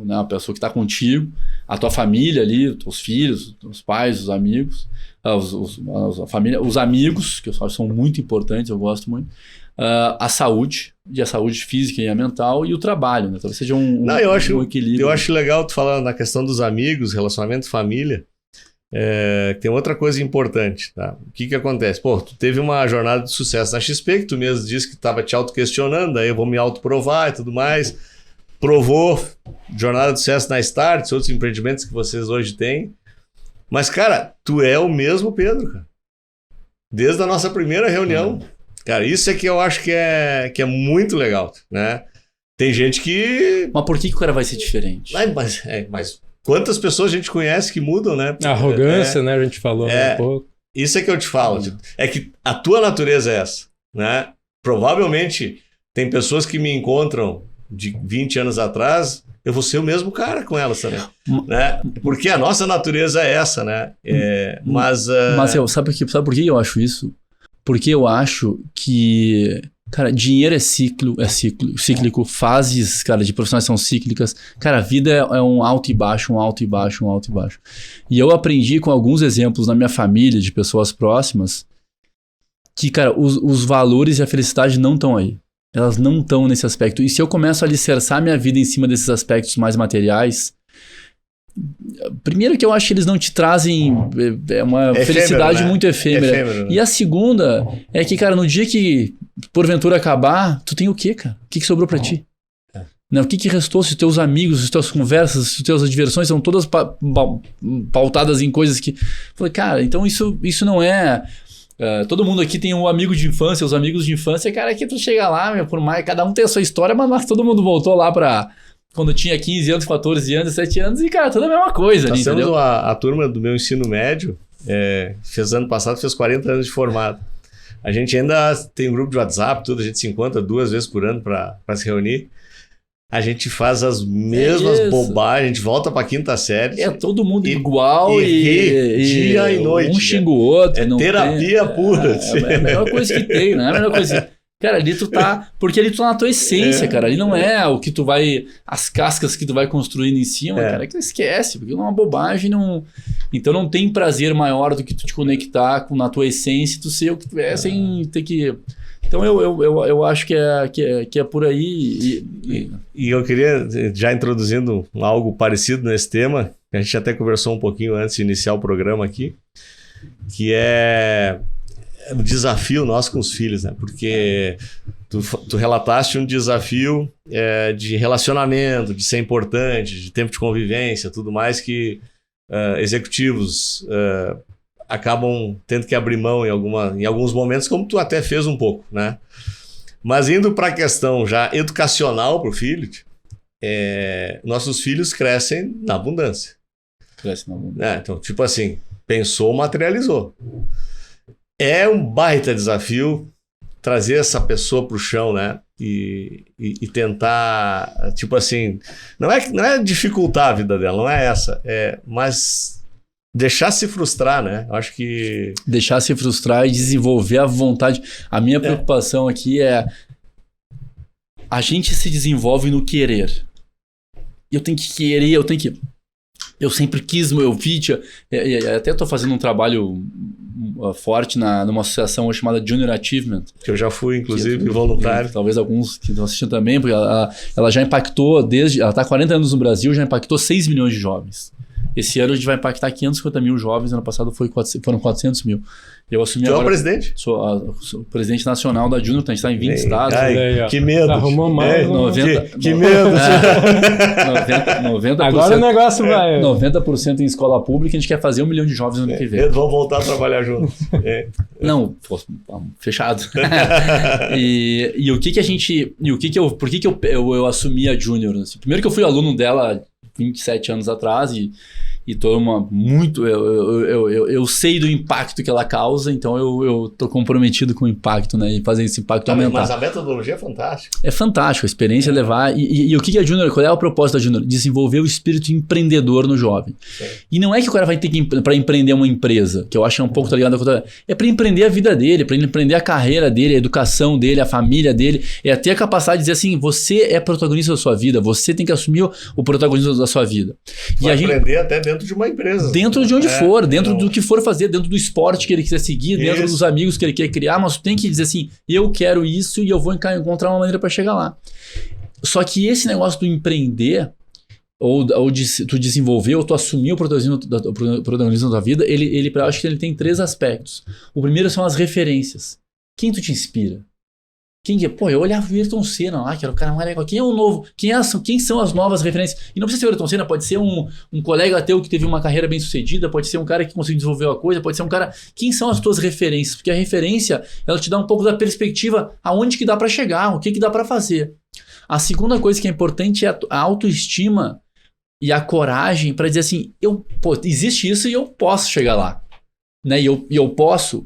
Speaker 3: né, a pessoa que está contigo, a tua família ali, os teus filhos, os pais, os amigos, a família, os amigos, que eu acho que são muito importantes, eu gosto muito, a saúde física e a mental e o trabalho, né? Talvez seja um equilíbrio.
Speaker 1: Eu acho legal tu falar na questão dos amigos, relacionamento, família. Tem outra coisa importante, tá? O que acontece? Pô, tu teve uma jornada de sucesso na XP, que tu mesmo disse que estava te autoquestionando, aí eu vou me autoprovar e tudo mais. Provou, jornada de sucesso na Start, outros empreendimentos que vocês hoje têm. Mas, cara, tu é o mesmo Pedro, cara. Desde a nossa primeira reunião. Cara, isso é que eu acho que é muito legal, né? Tem gente que...
Speaker 3: Mas por que o cara vai ser diferente?
Speaker 1: Mas quantas pessoas a gente conhece que mudam, né?
Speaker 2: A arrogância, né? A gente falou um pouco.
Speaker 1: Isso é que eu te falo. É que a tua natureza é essa, né? Provavelmente tem pessoas que me encontram de 20 anos atrás, eu vou ser o mesmo cara com elas também, né? Porque a nossa natureza é essa, né? Mas
Speaker 3: sabe por que eu acho isso? Porque eu acho que, cara, dinheiro é cíclico, fases, cara, de profissionais são cíclicas. Cara, a vida é um alto e baixo, um alto e baixo, um alto e baixo. E eu aprendi com alguns exemplos na minha família, de pessoas próximas, que, cara, os valores e a felicidade não estão aí. Elas não estão nesse aspecto. E se eu começo a alicerçar minha vida em cima desses aspectos mais materiais... Primeiro que eu acho que eles não te trazem uma felicidade, né? Muito efêmera. Efêmero, né? E a segunda é que, cara, no dia que porventura acabar, tu tem o quê, cara? O que sobrou pra ti? Né? O que restou? Se os teus amigos, as tuas conversas, se as tuas diversões são todas pautadas em coisas que... Falei, cara, então isso não é... todo mundo aqui tem um amigo de infância, os amigos de infância, cara, que tu chega lá, por mais, cada um tem a sua história, mas todo mundo voltou lá pra... Quando tinha 15 anos, 14 anos, 17 anos, e, cara, tudo a mesma coisa.
Speaker 1: Nós temos a turma do meu ensino médio, ano passado fez 40 anos de formado. A gente ainda tem um grupo de WhatsApp, tudo, a gente se encontra 2 vezes por ano para se reunir. A gente faz as mesmas bobagens, a gente volta para a 5ª série.
Speaker 3: É todo mundo igual
Speaker 1: e dia e noite.
Speaker 3: Um xinga o outro.
Speaker 1: É terapia pura.
Speaker 3: É a melhor coisa que tem, não é a melhor coisa. Cara, ali tu tá... Porque ali tu tá na tua essência, cara. Ali não é o que tu vai... As cascas que tu vai construindo em cima, cara, que tu esquece. Porque não é uma bobagem, não... Então não tem prazer maior do que tu te conectar na tua essência e tu ser o que tu é sem ter que... Então eu acho que é por aí.
Speaker 1: E eu queria, já introduzindo algo parecido nesse tema, que a gente até conversou um pouquinho antes de iniciar o programa aqui, que é o desafio nosso com os filhos, né? Porque tu relataste um desafio de relacionamento, de ser importante, de tempo de convivência, tudo mais que executivos acabam tendo que abrir mão em alguns momentos, como tu até fez um pouco, né? Mas indo para a questão já educacional para o filho, nossos filhos crescem na abundância. Então, tipo assim, pensou, materializou. É um baita desafio trazer essa pessoa para o chão, né? E tentar, tipo assim, não é dificultar a vida dela, não é essa, mas deixar se frustrar, né? Eu acho que... Deixar se frustrar e desenvolver a vontade. A minha preocupação aqui é... A gente se desenvolve no querer. Eu tenho que querer, eu sempre quis, até estou fazendo um trabalho forte numa associação chamada Junior Achievement. Que eu já fui, inclusive, voluntário. Talvez alguns que estão assistindo também, porque ela já impactou, ela está há 40 anos no Brasil, já impactou 6 milhões de jovens. Esse ano a gente vai impactar 550 mil jovens, ano passado foram 400 mil. Eu assumi agora... Tu é o presidente? Sou o presidente nacional da Junior, a gente está em 20 estados. Que medo.
Speaker 2: Arrumou mais.
Speaker 1: Que medo.
Speaker 3: 90%,
Speaker 2: agora o negócio vai...
Speaker 3: 90% em escola pública, a gente quer fazer 1 milhão de jovens no ano que vem.
Speaker 1: Eles vão voltar a trabalhar juntos.
Speaker 3: Não, fechado. E o que a gente... Por que eu assumi a Junior? Assim? Primeiro que eu fui aluno dela 27 anos atrás e tô eu sei do impacto que ela causa, então eu tô comprometido com o impacto, né? E fazer esse impacto aumentar. Mas a metodologia é fantástica. É fantástico, a experiência é levar. E o que é a Junior? Qual é a proposta da Junior? Desenvolver o espírito empreendedor no jovem. Sim. E não é que o cara vai ter que para empreender uma empresa, que eu acho que é um pouco, tá ligado? É para empreender a vida dele, para ele empreender a carreira dele, a educação dele, a família dele. É ter a capacidade de dizer assim, você é protagonista da sua vida, você tem que assumir o protagonismo da sua vida. E a gente aprender até dentro de uma empresa. Dentro de onde for, dentro do que for fazer, dentro do esporte que ele quiser seguir, dentro dos amigos que ele quer criar, mas tu tem que dizer assim, eu quero isso e eu vou encontrar uma maneira para chegar lá. Só que esse negócio do empreender, ou de tu desenvolver, ou tu assumir o protagonismo da tua vida, eu acho que ele tem 3 aspectos. O primeiro são as referências. Quem tu te inspira? Eu olhava o Ayrton Senna lá, que era o cara mais legal. Quem é o novo? Quem são as novas referências? E não precisa ser o Ayrton Senna, pode ser um colega teu que teve uma carreira bem sucedida, pode ser um cara que conseguiu desenvolver uma coisa, pode ser um cara... Quem são as tuas referências? Porque a referência, ela te dá um pouco da perspectiva aonde que dá para chegar, o que dá para fazer. A segunda coisa que é importante é a autoestima e a coragem para dizer assim, existe isso e eu posso chegar lá. Né? E eu posso...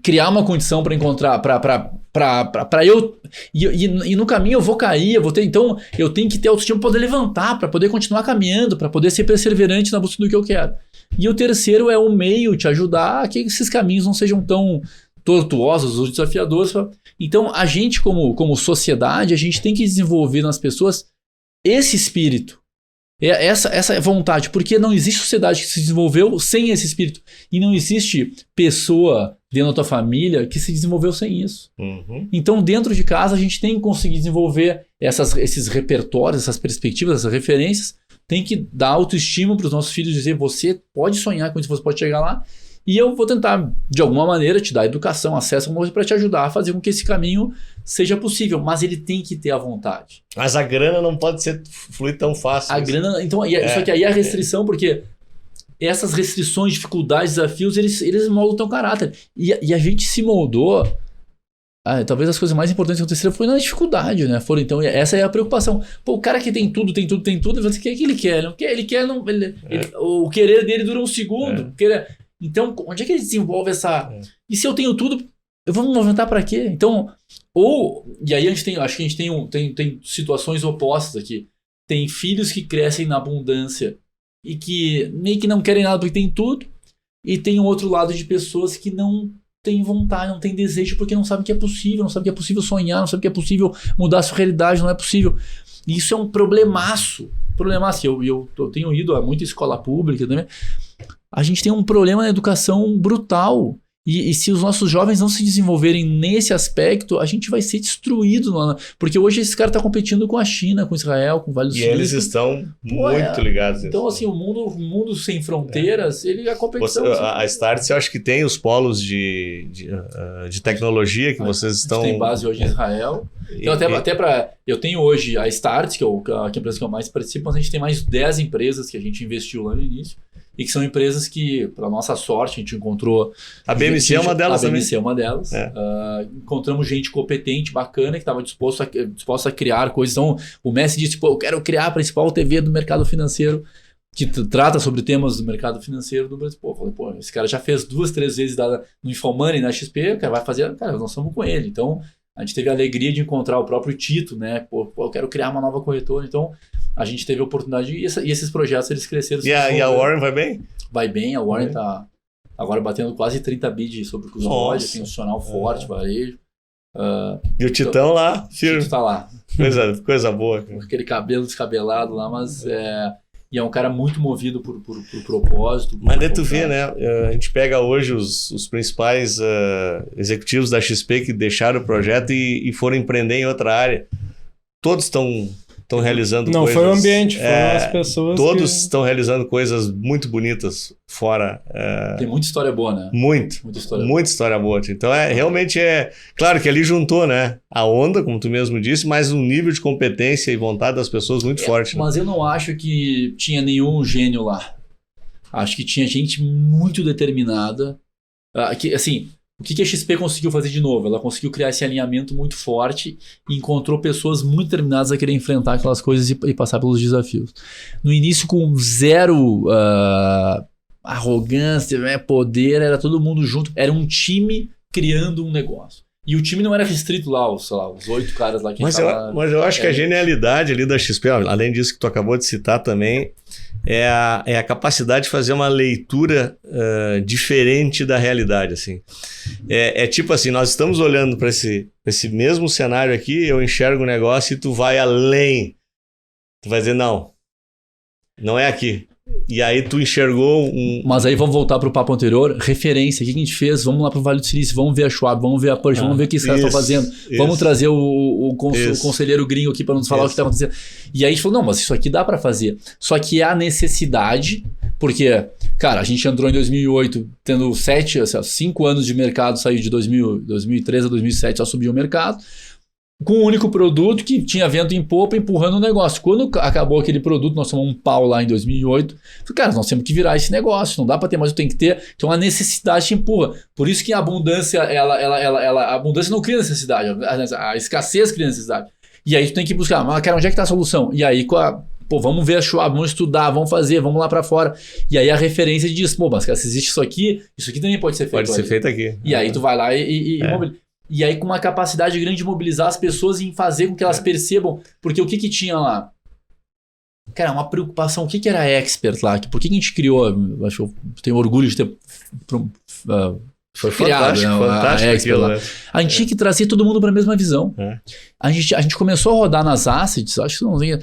Speaker 3: criar uma condição para encontrar, para eu... E no caminho eu vou cair, então eu tenho que ter autoestima para poder levantar, para poder continuar caminhando, para poder ser perseverante na busca do que eu quero. E o terceiro é o meio te ajudar a que esses caminhos não sejam tão tortuosos ou desafiadores. Então a gente como sociedade, a gente tem que desenvolver nas pessoas esse espírito. Essa vontade, porque não existe sociedade que se desenvolveu sem esse espírito. E não existe pessoa dentro da tua família que se desenvolveu sem isso. Uhum. Então, dentro de casa, a gente tem que conseguir desenvolver esses repertórios, essas perspectivas, essas referências. Tem que dar autoestima para os nossos filhos, dizer, você pode sonhar com isso, você pode chegar lá. E eu vou tentar, de alguma maneira, te dar educação, acesso para te ajudar a fazer com que esse caminho seja possível. Mas ele tem que ter a vontade. Mas a grana não pode fluir tão fácil. A grana, então, só que aí a restrição, porque essas restrições, dificuldades, desafios, eles moldam o teu caráter. E a gente se moldou talvez as coisas mais importantes que aconteceram foi na dificuldade, né? Então, essa é a preocupação. Pô, o cara que tem tudo, ele fala assim, o que ele quer? Ele quer, o querer dele dura um segundo. Então, onde é que ele desenvolve essa... E se eu tenho tudo, eu vou me movimentar para quê? Então, e aí acho que a gente tem situações opostas aqui. Tem filhos que crescem na abundância e que meio que não querem nada porque tem tudo, e tem um outro lado de pessoas que não tem vontade, não tem desejo, porque não sabe que é possível, não sabe que é possível sonhar, não sabe que é possível mudar a sua realidade, não é possível. E isso é um problemaço. Eu tenho ido a muita escola pública também. A gente tem um problema na educação brutal. E se os nossos jovens não se desenvolverem nesse aspecto, a gente vai ser destruído. Porque hoje esse cara está competindo com a China, com Israel, com Vale do Sul.
Speaker 1: E eles estão muito ligados nisso.
Speaker 3: Então, assim, o mundo sem fronteiras, ele é a competição.
Speaker 1: A Startse, eu acho que tem os polos de tecnologia que vocês estão...
Speaker 3: Tem base hoje em Israel. Então, eu tenho hoje a Startse, que é a empresa que eu mais participo, mas a gente tem mais 10 empresas que a gente investiu lá no início. E que são empresas que, para nossa sorte, a gente encontrou...
Speaker 1: A BMC é uma delas também.
Speaker 3: A BMC é uma delas. Encontramos gente competente, bacana, que estava disposta a criar coisas. Então, o Messi disse, eu quero criar a principal TV do mercado financeiro, que trata sobre temas do mercado financeiro do Brasil. Eu falei, esse cara já fez 2, 3 vezes no Infomoney, na XP, o cara vai fazer... Cara, nós estamos com ele. Então, a gente teve a alegria de encontrar o próprio Tito, né? Eu quero criar uma nova corretora. Então... A gente teve a oportunidade e esses projetos eles cresceram.
Speaker 1: E a Warren vai bem?
Speaker 3: Vai bem, a Warren está agora batendo quase 30 bid sobre custódia, tem um funcional forte, varejo.
Speaker 1: E o Titão lá, firme.
Speaker 3: O Tito tá lá.
Speaker 1: Coisa boa.
Speaker 3: Com aquele cabelo descabelado lá, mas e é um cara muito movido por propósito.
Speaker 1: Mas daí tu vê, né? A gente pega hoje os principais executivos da XP que deixaram o projeto e foram empreender em outra área. Todos estão realizando coisas...
Speaker 2: Não foi o ambiente, foram as pessoas.
Speaker 1: Todos estão realizando coisas muito bonitas fora.
Speaker 3: Tem muita história boa, né?
Speaker 1: Muita história boa. Então, realmente claro que ali juntou, né? A onda, como tu mesmo disse, mas um nível de competência e vontade das pessoas muito forte.
Speaker 3: Mas eu não acho que tinha nenhum gênio lá. Acho que tinha gente muito determinada. O que a XP conseguiu fazer de novo? Ela conseguiu criar esse alinhamento muito forte e encontrou pessoas muito determinadas a querer enfrentar aquelas coisas e passar pelos desafios. No início, com zero arrogância, poder, era todo mundo junto. Era um time criando um negócio. E o time não era restrito lá, os 8 caras lá que
Speaker 1: mas eu acho que a genialidade ali da XP, além disso que tu acabou de citar também, é a capacidade de fazer uma leitura diferente da realidade, assim. Tipo assim, nós estamos olhando para esse mesmo cenário aqui, eu enxergo o negócio e tu vai além. Tu vai dizer, não é aqui. E aí tu enxergou
Speaker 3: Mas aí vamos voltar para o papo anterior. Referência, o que a gente fez? Vamos lá para o Vale do Silício, vamos ver a Schwab, vamos ver a Porsche, vamos ver o que esses caras estão fazendo. Vamos trazer o conselheiro gringo aqui para nos falar o que está acontecendo. E aí a gente falou, não, mas isso aqui dá para fazer. Só que é a necessidade, porque, cara, a gente entrou em 2008 tendo 5 anos de mercado, saiu de 2013 a 2007, só subiu o mercado. Com um único produto que tinha vento em popa empurrando o negócio. Quando acabou aquele produto, nós tomamos um pau lá em 2008. Falei, cara, nós temos que virar esse negócio. Não dá para ter, mas tem que ter. Então a necessidade te empurra. Por isso que a abundância, a abundância não cria necessidade. A escassez cria necessidade. E aí tu tem que buscar, mas cara, onde é que tá a solução? E aí vamos ver a Schwab, vamos estudar, vamos fazer, vamos lá para fora. E aí a referência diz, mas cara, se existe isso aqui também pode ser feito.
Speaker 1: Pode ser feito aqui.
Speaker 3: E aí tu vai lá e mobiliza. E aí com uma capacidade grande de mobilizar as pessoas e fazer com que elas percebam. Porque o que tinha lá? Cara, uma preocupação. O que era expert lá? Por que a gente criou? Acho que eu tenho orgulho de ter...
Speaker 1: Foi
Speaker 3: criado,
Speaker 1: fantástico aquilo,
Speaker 3: lá. A gente tinha que trazer todo mundo para a mesma visão. A gente começou a rodar nas assets, acho que não tem...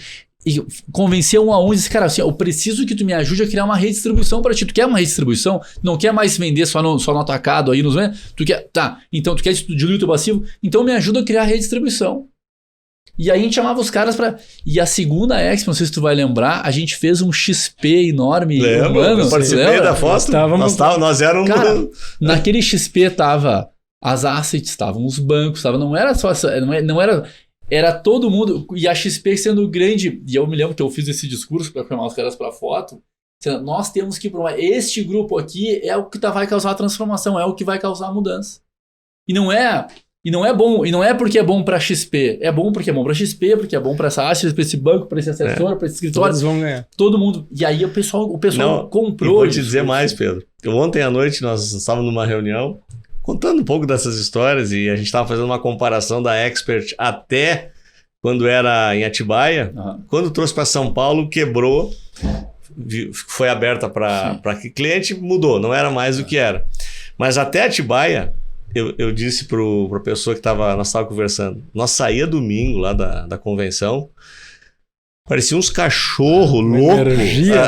Speaker 3: E convencer um a um e disse, cara, assim, eu preciso que tu me ajude a criar uma redistribuição para ti. Tu quer uma redistribuição? Não quer mais vender só no atacado aí nos... Tu quer... Tá, então tu quer diluir o teu passivo? Então me ajuda a criar a redistribuição. E aí a gente chamava os caras para... E a segunda Expo, não sei se tu vai lembrar, a gente fez um XP enorme.
Speaker 1: Lembro, eu participei da foto. Nós éramos...
Speaker 3: Cara, naquele XP tava as assets, estavam os bancos, não era só... Não era... Era todo mundo, e a XP sendo grande, e eu me lembro que eu fiz esse discurso para chamar os caras para foto, dizendo, nós temos que provar, este grupo aqui é o que vai causar a transformação, é o que vai causar a mudança. E não é E não é bom, e não é porque é bom pra XP, é bom porque é bom pra XP, porque é bom pra essa Astros, pra esse banco, pra esse assessor, pra esse escritório.
Speaker 2: Todos vão ganhar.
Speaker 3: Todo mundo. E aí o pessoal
Speaker 1: Não,
Speaker 3: comprou.
Speaker 1: E vou te dizer mais, Pedro. Ontem à noite nós estávamos numa reunião contando um pouco dessas histórias e a gente estava fazendo uma comparação da Expert até quando era em Atibaia. Quando trouxe para São Paulo, quebrou, foi aberta para cliente, mudou, não era mais o que era. Mas até Atibaia, eu disse para a pessoa que nós estávamos conversando, nós saía domingo lá da convenção, parecia uns cachorros loucos,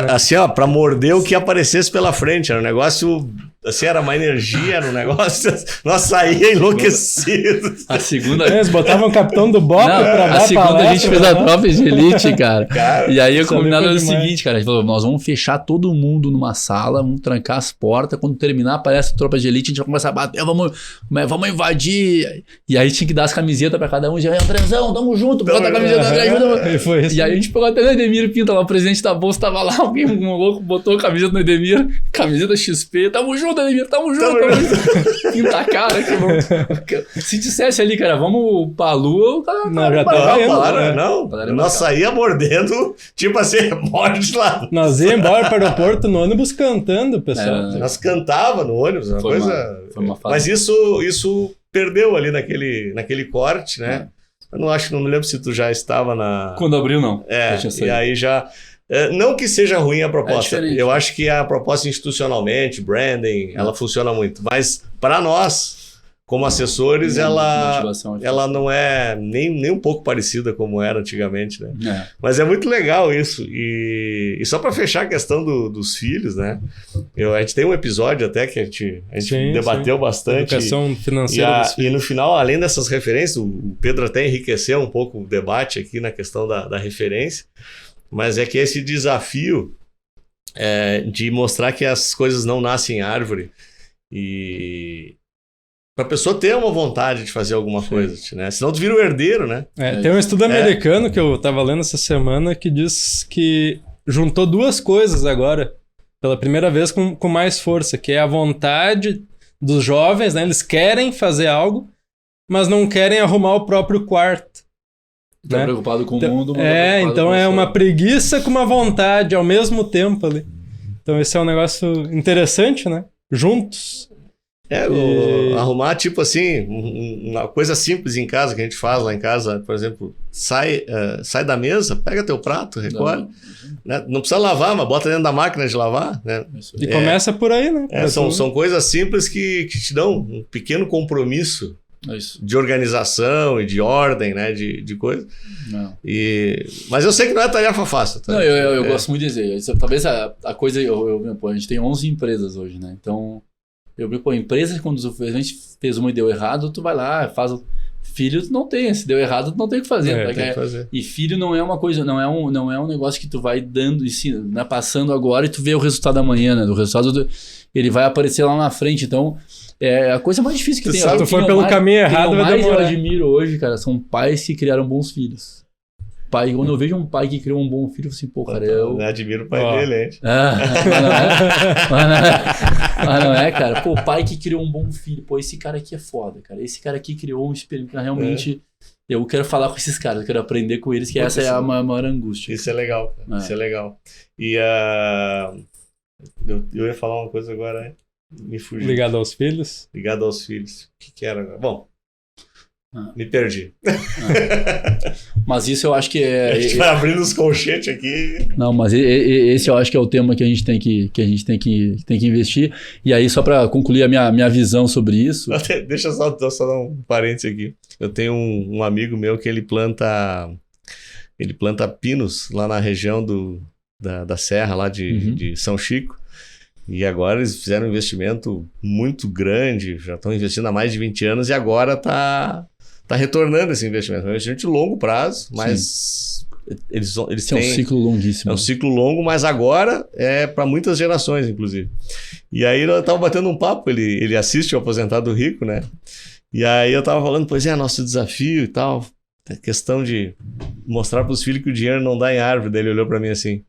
Speaker 1: assim, ó, pra morder o que aparecesse pela frente. Era um negócio, assim, era uma energia, era um negócio. Nós saía enlouquecidos.
Speaker 3: A segunda.
Speaker 2: Eles botavam o capitão do BOP pra dar
Speaker 3: a segunda
Speaker 2: palestra,
Speaker 3: a gente fez a prova de elite, cara. E aí o combinado era o
Speaker 2: demais.
Speaker 3: seguinte, cara. A gente falou, nós vamos fechar todo mundo numa sala, vamos trancar as portas. Quando terminar, aparece a tropa de elite, a gente vai começar a bater, vamos invadir. E aí tinha que dar as camisetas pra cada um. E aí, Andrezão, tamo junto, bota a camiseta do André, ajuda. E aí a gente pegou até o Edemir Pinto lá, o presidente da bolsa tava lá, alguém, um louco, botou a camiseta no Edemir, camiseta XP, tamo junto, Edemir, tamo junto. Pinta a cara, que bom. Se dissesse ali, cara, vamos pra lua, o cara
Speaker 2: não, já tá indo,
Speaker 1: não. Nós saía mordendo, tipo assim, morde lá.
Speaker 2: Nós ia embora para o aeroporto no ônibus cantando, pessoal.
Speaker 1: Nós cantava no ônibus, uma coisa.
Speaker 3: Foi uma fase.
Speaker 1: Mas isso perdeu ali naquele corte, né? Eu não me lembro se tu já estava na...
Speaker 3: Quando abriu, não.
Speaker 1: E aí já... Não que seja ruim a proposta. Eu acho que a proposta institucionalmente, branding, ela funciona muito. Mas para nós, como assessores, ela não é nem um pouco parecida como era antigamente, né? Mas é muito legal isso. E só para fechar a questão dos filhos, né? A gente tem um episódio até que a gente debateu bastante.
Speaker 2: Educação financeira dos filhos.
Speaker 1: E no final, além dessas referências, o Pedro até enriqueceu um pouco o debate aqui na questão da referência. Mas é que esse desafio de mostrar que as coisas não nascem em árvore e para a pessoa ter uma vontade de fazer alguma coisa, né? Senão tu vira o herdeiro, né?
Speaker 2: Tem um estudo americano que eu estava lendo essa semana que diz que juntou duas coisas agora, pela primeira vez com mais força, que é a vontade dos jovens, né? Eles querem fazer algo, mas não querem arrumar o próprio quarto.
Speaker 3: Tá preocupado com o mundo.
Speaker 2: Então é uma preguiça com uma vontade ao mesmo tempo ali. Então esse é um negócio interessante, né? Juntos.
Speaker 1: Arrumar, tipo assim, uma coisa simples em casa, que a gente faz lá em casa, por exemplo, sai da mesa, pega teu prato, recolhe. Né? Não precisa lavar, mas bota dentro da máquina de lavar. Né?
Speaker 2: E começa por aí, né?
Speaker 1: São coisas simples que te dão um pequeno compromisso. De organização e de ordem, né? De coisa. Mas eu sei que não é tarefa fácil. Tá?
Speaker 3: Não, eu gosto muito de dizer. Talvez a coisa... a gente tem 11 empresas hoje, né? Então, empresa, quando a gente fez uma e deu errado, tu vai lá, faz... Filho não tem, se deu errado, tu não tem o que fazer.
Speaker 1: Tem que fazer.
Speaker 3: E filho não é uma coisa, não é um negócio que tu vai dando, né, passando agora e tu vê o resultado amanhã, né? Do resultado, ele vai aparecer lá na frente, então... É a coisa mais difícil que tem.
Speaker 2: Se tu for pelo caminho errado, vai demorar.
Speaker 3: Eu admiro hoje, cara, são pais que criaram bons filhos. Quando eu vejo um pai que criou um bom filho, eu falo assim, pô, cara, eu
Speaker 1: admiro o pai dele, hein?
Speaker 3: Mas não é, cara. Pô, pai que criou um bom filho. Pô, esse cara aqui é foda, cara. Esse cara aqui criou um espelho que realmente... Eu quero falar com esses caras, eu quero aprender com eles, que essa é a maior angústia.
Speaker 1: Isso é legal, cara. Isso é legal. E eu ia falar uma coisa agora, me fugiu.
Speaker 2: Ligado aos filhos?
Speaker 1: Ligado aos filhos. O que era agora? Bom, me perdi.
Speaker 3: Mas isso eu acho que é...
Speaker 1: A gente vai abrindo os colchetes aqui.
Speaker 3: Não, mas esse eu acho que é o tema que a gente tem que investir. E aí, só para concluir a minha visão sobre isso...
Speaker 1: Deixa eu só dar um parênteses aqui. Eu tenho um amigo meu que ele planta pinos lá na região da Serra, lá de São Chico. E agora eles fizeram um investimento muito grande, já estão investindo há mais de 20 anos e agora está retornando esse investimento. É um investimento de longo prazo, mas eles têm...
Speaker 3: É um ciclo longuíssimo.
Speaker 1: É um ciclo longo, mas agora é para muitas gerações, inclusive. E aí eu estava batendo um papo, ele assiste o Aposentado Rico, né? E aí eu estava falando, pois é, nosso desafio e tal, a questão de mostrar para os filhos que o dinheiro não dá em árvore. Daí ele olhou para mim assim,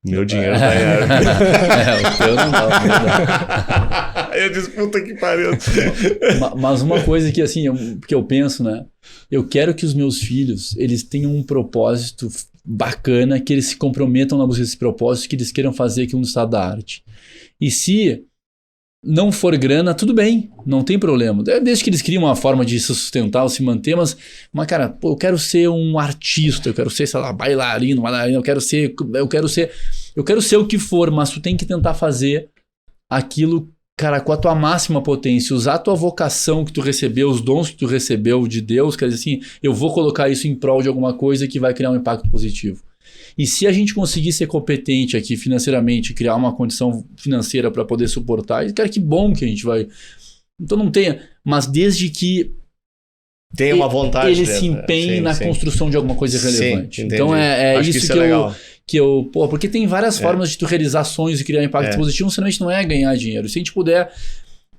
Speaker 1: Meu dinheiro tá em árvore.
Speaker 3: O teu não dá.
Speaker 1: Eu disse, puta que pariu.
Speaker 3: Mas uma coisa que, assim, que eu penso, né? Eu quero que os meus filhos, eles tenham um propósito bacana, que eles se comprometam na busca desse propósito, que eles queiram fazer aquilo no estado da arte. E se não for grana, tudo bem, não tem problema. Desde que eles criem uma forma de se sustentar ou se manter, mas cara, pô, eu quero ser um artista, eu quero ser, sei lá, bailarino, eu quero ser o que for, mas tu tem que tentar fazer aquilo, cara, com a tua máxima potência, usar a tua vocação que tu recebeu, os dons que tu recebeu de Deus, quer dizer assim, eu vou colocar isso em prol de alguma coisa que vai criar um impacto positivo. E se a gente conseguir ser competente aqui financeiramente, criar uma condição financeira para poder suportar, cara, que bom que a gente vai... Então não tenha, mas desde que
Speaker 1: tem uma vontade
Speaker 3: ele se empenhe na construção de alguma coisa relevante.
Speaker 1: Sim,
Speaker 3: então é isso que eu... Pô, porque tem várias formas de tu realizar sonhos e criar impacto positivo, não somente não é ganhar dinheiro. Se a gente puder...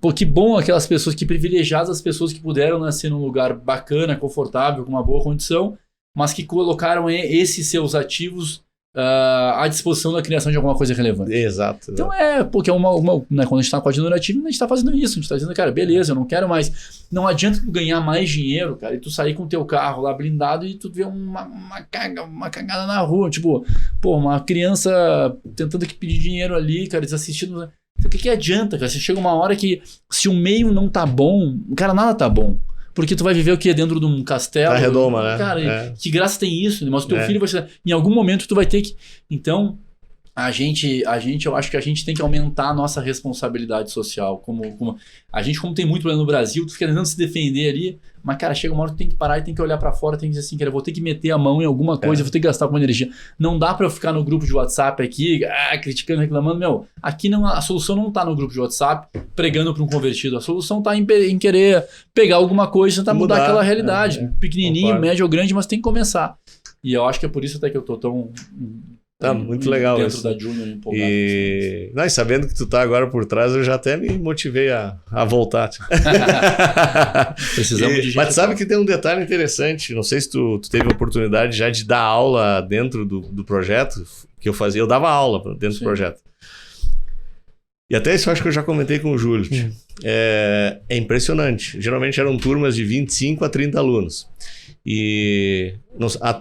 Speaker 3: Pô, que bom aquelas pessoas, que privilegiadas as pessoas que puderam nascer num lugar bacana, confortável, com uma boa condição, mas que colocaram esses seus ativos à disposição da criação de alguma coisa relevante.
Speaker 1: Exato.
Speaker 3: Então porque é né, quando a gente está com a coordenadora ativa, a gente está fazendo isso, a gente está dizendo, cara, beleza, eu não quero mais. Não adianta tu ganhar mais dinheiro, cara, e tu sair com o teu carro lá blindado e tu ver uma cagada na rua, tipo, pô, uma criança tentando pedir dinheiro ali, cara, desassistindo. Então, o que adianta, cara? Você chega uma hora que, se o meio não tá bom, cara, nada tá bom. Porque tu vai viver o que? Dentro de um castelo.
Speaker 1: Tá redoma, né?
Speaker 3: Cara, que graça tem isso? Mas o teu filho vai ser... Em algum momento tu vai ter que... Então, eu acho que a gente tem que aumentar a nossa responsabilidade social. A gente, como tem muito problema no Brasil, tu fica tentando se defender ali, mas, cara, chega uma hora que tu tem que parar e tem que olhar pra fora, tem que dizer assim, cara, eu vou ter que meter a mão em alguma coisa, eu vou ter que gastar alguma energia. Não dá pra eu ficar no grupo de WhatsApp aqui, criticando, reclamando. Aqui a solução não tá no grupo de WhatsApp pregando pra um convertido. A solução tá em querer pegar alguma coisa e tentar mudar aquela realidade. Pequenininho, concordo. Médio ou grande, mas tem que começar. E eu acho que é por isso até que eu tô tão...
Speaker 1: muito legal
Speaker 3: dentro
Speaker 1: isso.
Speaker 3: Da Junior, empolgado.
Speaker 1: E sabendo que tu tá agora por trás, eu já até me motivei a voltar.
Speaker 3: Precisamos de gente.
Speaker 1: Mas sabe que tem um detalhe interessante, não sei se tu teve a oportunidade já de dar aula dentro do projeto que eu fazia. Eu dava aula dentro do projeto. E até isso eu acho que eu já comentei com o Júlio. É impressionante. Geralmente eram turmas de 25 a 30 alunos. E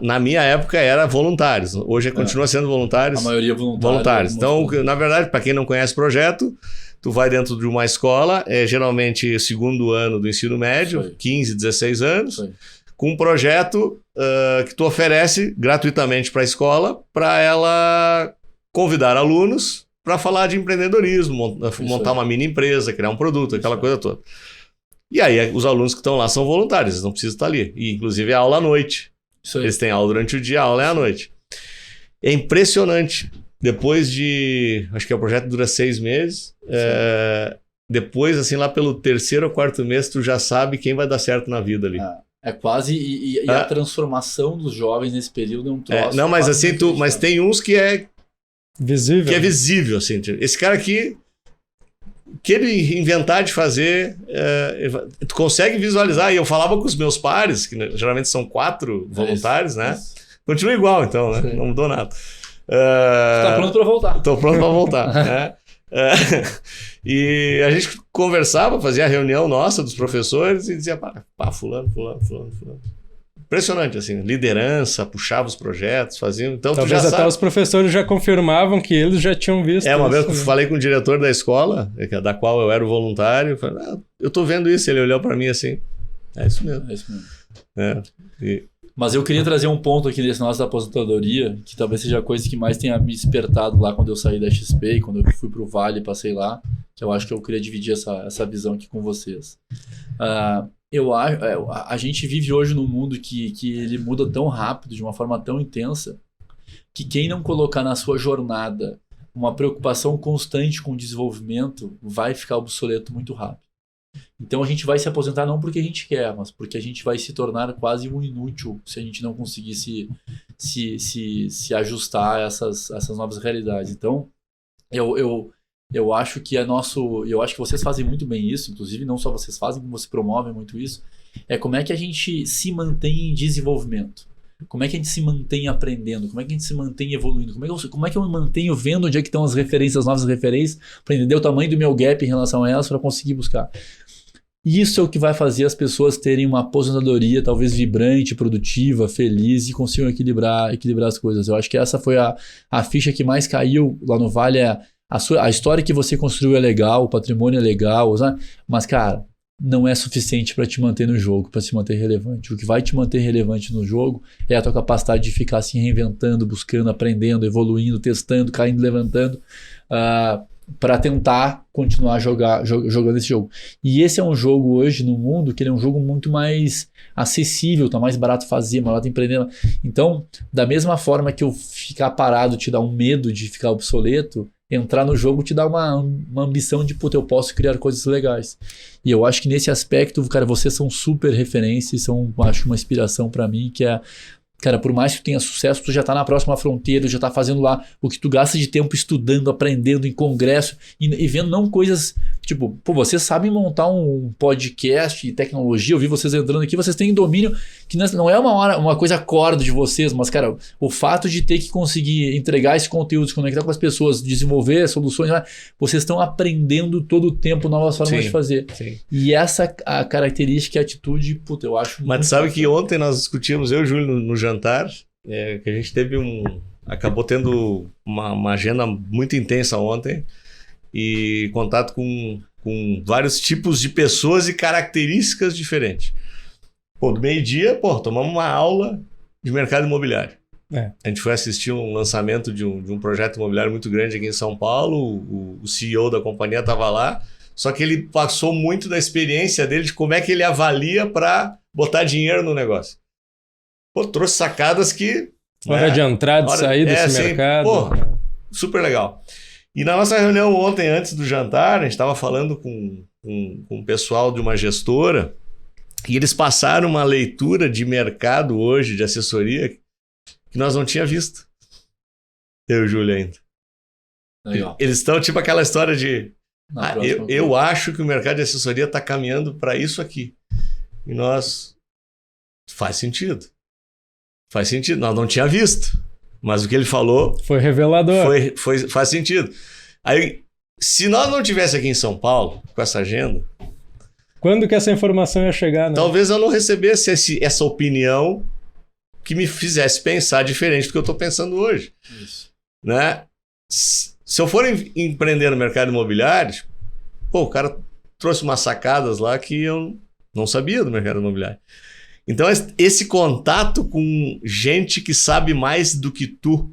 Speaker 1: na minha época era voluntários. Hoje continua sendo voluntários.
Speaker 3: A maioria voluntários.
Speaker 1: Então, na verdade, para quem não conhece o projeto, tu vai dentro de uma escola, geralmente o segundo ano do ensino médio, 15, 16 anos, com um projeto que tu oferece gratuitamente para a escola, para ela convidar alunos para falar de empreendedorismo, montar uma mini empresa, criar um produto, aquela coisa toda. E aí, os alunos que estão lá são voluntários, eles não precisam estar ali. E, inclusive, é aula à noite. Eles têm aula durante o dia, a aula é à noite. É impressionante. Depois de... Acho que o projeto dura 6 meses. Depois, assim, lá pelo 3º ou 4º mês, tu já sabe quem vai dar certo na vida ali.
Speaker 3: É quase... E a transformação dos jovens nesse período é um troço.
Speaker 1: Não, mas assim, mas tem uns que é...
Speaker 2: Visível.
Speaker 1: Que é visível, assim. Esse cara aqui... que ele inventar de fazer, tu consegue visualizar. E eu falava com os meus pares, que geralmente são 4 voluntários, né? Continua igual, então, né? Não mudou nada.
Speaker 3: Tá pronto para voltar.
Speaker 1: Tô pronto para voltar, né? E a gente conversava, fazia a reunião nossa dos professores e dizia, fulano. Impressionante, assim, liderança, puxava os projetos, faziam. Então,
Speaker 2: talvez até os professores já confirmavam que eles já tinham visto.
Speaker 1: Uma vez que eu falei com o diretor da escola, da qual eu era o voluntário, eu falei, eu tô vendo isso. Ele olhou para mim assim, é isso mesmo.
Speaker 3: Mas eu queria trazer um ponto aqui nesse nosso da aposentadoria, que talvez seja a coisa que mais tenha me despertado lá quando eu saí da XP, e quando eu fui pro Vale e passei lá, que eu acho que eu queria dividir essa visão aqui com vocês. A gente vive hoje num mundo que ele muda tão rápido, de uma forma tão intensa, que quem não colocar na sua jornada uma preocupação constante com o desenvolvimento vai ficar obsoleto muito rápido. Então a gente vai se aposentar não porque a gente quer, mas porque a gente vai se tornar quase um inútil se a gente não conseguir se ajustar a essas novas realidades. Então eu acho que eu acho que vocês fazem muito bem isso, inclusive não só vocês fazem, como vocês promovem muito isso, como é que a gente se mantém em desenvolvimento. Como é que a gente se mantém aprendendo? Como é que a gente se mantém evoluindo? Como é que eu me mantenho vendo onde é que estão as referências, as novas referências, para entender o tamanho do meu gap em relação a elas, para conseguir buscar. Isso é o que vai fazer as pessoas terem uma aposentadoria talvez vibrante, produtiva, feliz e consigam equilibrar as coisas. Eu acho que essa foi a ficha que mais caiu lá no Vale. A história que você construiu é legal, o patrimônio é legal, sabe? Mas, cara, não é suficiente para te manter no jogo, para se manter relevante. O que vai te manter relevante no jogo é a tua capacidade de ficar se reinventando, buscando, aprendendo, evoluindo, testando, caindo, levantando, para tentar continuar jogando esse jogo. E esse é um jogo hoje no mundo que ele é um jogo muito mais acessível, tá mais barato fazer, mais barato empreender. Então, da mesma forma que eu ficar parado te dá um medo de ficar obsoleto, entrar no jogo te dá uma ambição de, puta, eu posso criar coisas legais. E eu acho que nesse aspecto, cara, vocês são super referências, são, acho, uma inspiração pra mim, que é, cara, por mais que tu tenha sucesso, tu já tá na próxima fronteira, já tá fazendo lá o que tu gasta de tempo estudando, aprendendo em congresso e vendo não coisas, tipo, pô, vocês sabem montar um podcast e tecnologia, eu vi vocês entrando aqui, vocês têm domínio que não é uma coisa core de vocês, mas, cara, o fato de ter que conseguir entregar esse conteúdo, se conectar com as pessoas, desenvolver soluções, vocês estão aprendendo todo o tempo novas formas de fazer. Sim. E essa a característica e atitude, puta, eu acho...
Speaker 1: Mas sabe que ontem nós discutimos, eu e o Júlio, no jantar, que a gente teve acabou tendo uma agenda muito intensa ontem e contato com vários tipos de pessoas e características diferentes. Pô, do meio-dia, tomamos uma aula de mercado imobiliário. A gente foi assistir um lançamento de um projeto imobiliário muito grande aqui em São Paulo, o CEO da companhia estava lá, só que ele passou muito da experiência dele de como é que ele avalia para botar dinheiro no negócio. Pô, trouxe sacadas que...
Speaker 2: Hora de entrar, de sair desse mercado.
Speaker 1: Pô, super legal. E na nossa reunião ontem, antes do jantar, a gente estava falando com o pessoal de uma gestora e eles passaram uma leitura de mercado hoje, de assessoria, que nós não tínhamos visto. Eu e o Júlio ainda. Legal. Eles estão tipo aquela história de... eu acho que o mercado de assessoria está caminhando para isso aqui. E nós... Faz sentido. Nós não tínhamos visto. Mas o que ele falou...
Speaker 2: Foi revelador.
Speaker 1: Faz sentido. Aí, se nós não tivesse aqui em São Paulo, com essa agenda...
Speaker 2: Quando que essa informação ia chegar, né?
Speaker 1: Talvez eu não recebesse essa opinião que me fizesse pensar diferente do que eu estou pensando hoje. Isso. Né? Se eu for empreender no mercado imobiliário, o cara trouxe umas sacadas lá que eu não sabia do mercado imobiliário. Então, esse contato com gente que sabe mais do que tu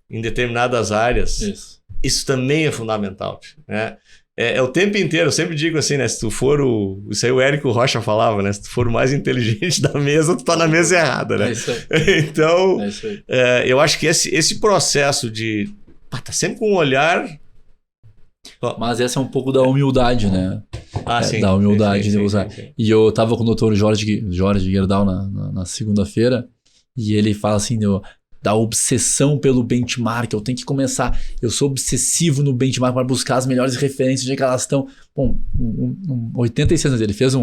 Speaker 1: em determinadas áreas, isso também é fundamental. Né? É o tempo inteiro, eu sempre digo assim, né? Se tu for isso aí o Érico Rocha falava, né? Se tu for o mais inteligente da mesa, tu tá na mesa errada, né?
Speaker 3: É isso aí.
Speaker 1: Então, eu acho que esse processo de... tá sempre com um olhar...
Speaker 3: Mas essa é um pouco da humildade, né?
Speaker 1: Sim.
Speaker 3: Da humildade de usar. Sim. E eu tava com o Dr. Jorge Gerdau na segunda-feira e ele fala assim, da obsessão pelo benchmark, eu tenho que começar, eu sou obsessivo no benchmark para buscar as melhores referências, onde é que elas estão. Bom, 86 anos, ele fez a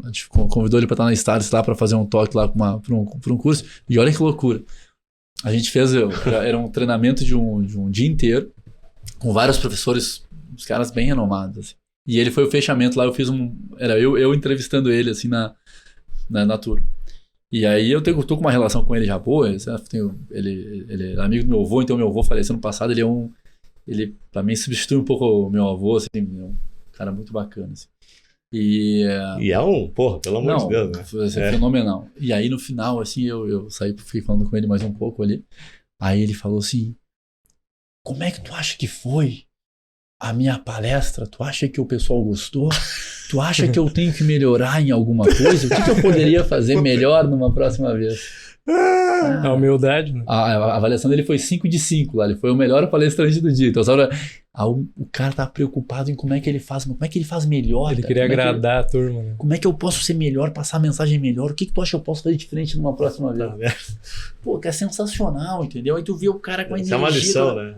Speaker 3: gente convidou ele para estar na Stars lá para fazer um toque lá para um curso, e olha que loucura. A gente fez, era um treinamento de um dia inteiro, com vários professores, uns caras bem renomados, assim. E ele foi o fechamento lá, eu fiz era eu entrevistando ele, assim, na turma. E aí eu tô com uma relação com ele já boa, ele é amigo do meu avô, então meu avô faleceu ano passado, ele pra mim substitui um pouco o meu avô, assim, é um cara muito bacana, assim. E é
Speaker 1: pelo amor de Deus, né?
Speaker 3: Foi fenomenal. E aí no final, assim, eu saí, fiquei falando com ele mais um pouco ali, aí ele falou assim, como é que tu acha que foi a minha palestra? Tu acha que o pessoal gostou? Tu acha que eu tenho que melhorar em alguma coisa? O que eu poderia fazer melhor numa próxima vez?
Speaker 2: A humildade, né?
Speaker 3: A avaliação dele foi 5 de 5 lá. Ele foi o melhor palestrante do dia. Então, sabe, o cara tá preocupado em como é que ele faz melhor.
Speaker 2: Ele queria agradar a turma, né?
Speaker 3: Como é que eu posso ser melhor, passar a mensagem melhor? O que tu acha que eu posso fazer diferente numa próxima vez? Pô, que é sensacional, entendeu? Aí tu vê o cara com a energia.
Speaker 1: Isso é uma lição, né?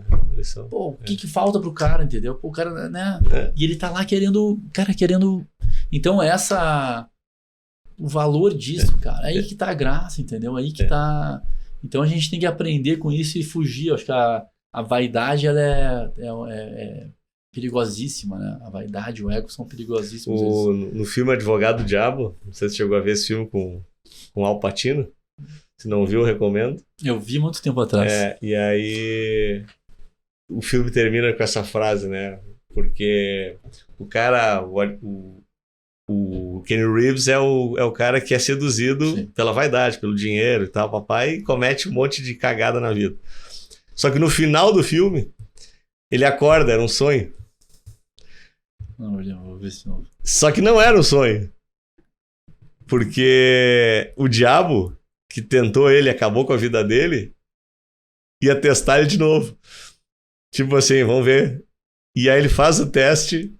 Speaker 3: Pô, o que falta pro cara, entendeu? Pô, o cara, né? E ele tá lá querendo... Então, o valor disso, cara. Aí que tá a graça, entendeu? Aí que tá... Então a gente tem que aprender com isso e fugir. Eu acho que a vaidade, ela é perigosíssima, né? A vaidade e o ego são perigosíssimos.
Speaker 1: No filme Advogado do Diabo, não sei se você chegou a ver esse filme com Al Pacino. Se não viu, eu recomendo.
Speaker 3: Eu vi muito tempo atrás.
Speaker 1: E aí o filme termina com essa frase, né? Porque o cara, o Keanu Reeves é o cara que é seduzido
Speaker 3: Sim.
Speaker 1: pela vaidade, pelo dinheiro e tal, papai, e comete um monte de cagada na vida. Só que no final do filme, ele acorda, era um sonho.
Speaker 3: Não, vou ver de novo.
Speaker 1: Só que não era um sonho. Porque o diabo que tentou ele, acabou com a vida dele, ia testar ele de novo. Tipo assim, vamos ver. E aí ele faz o teste,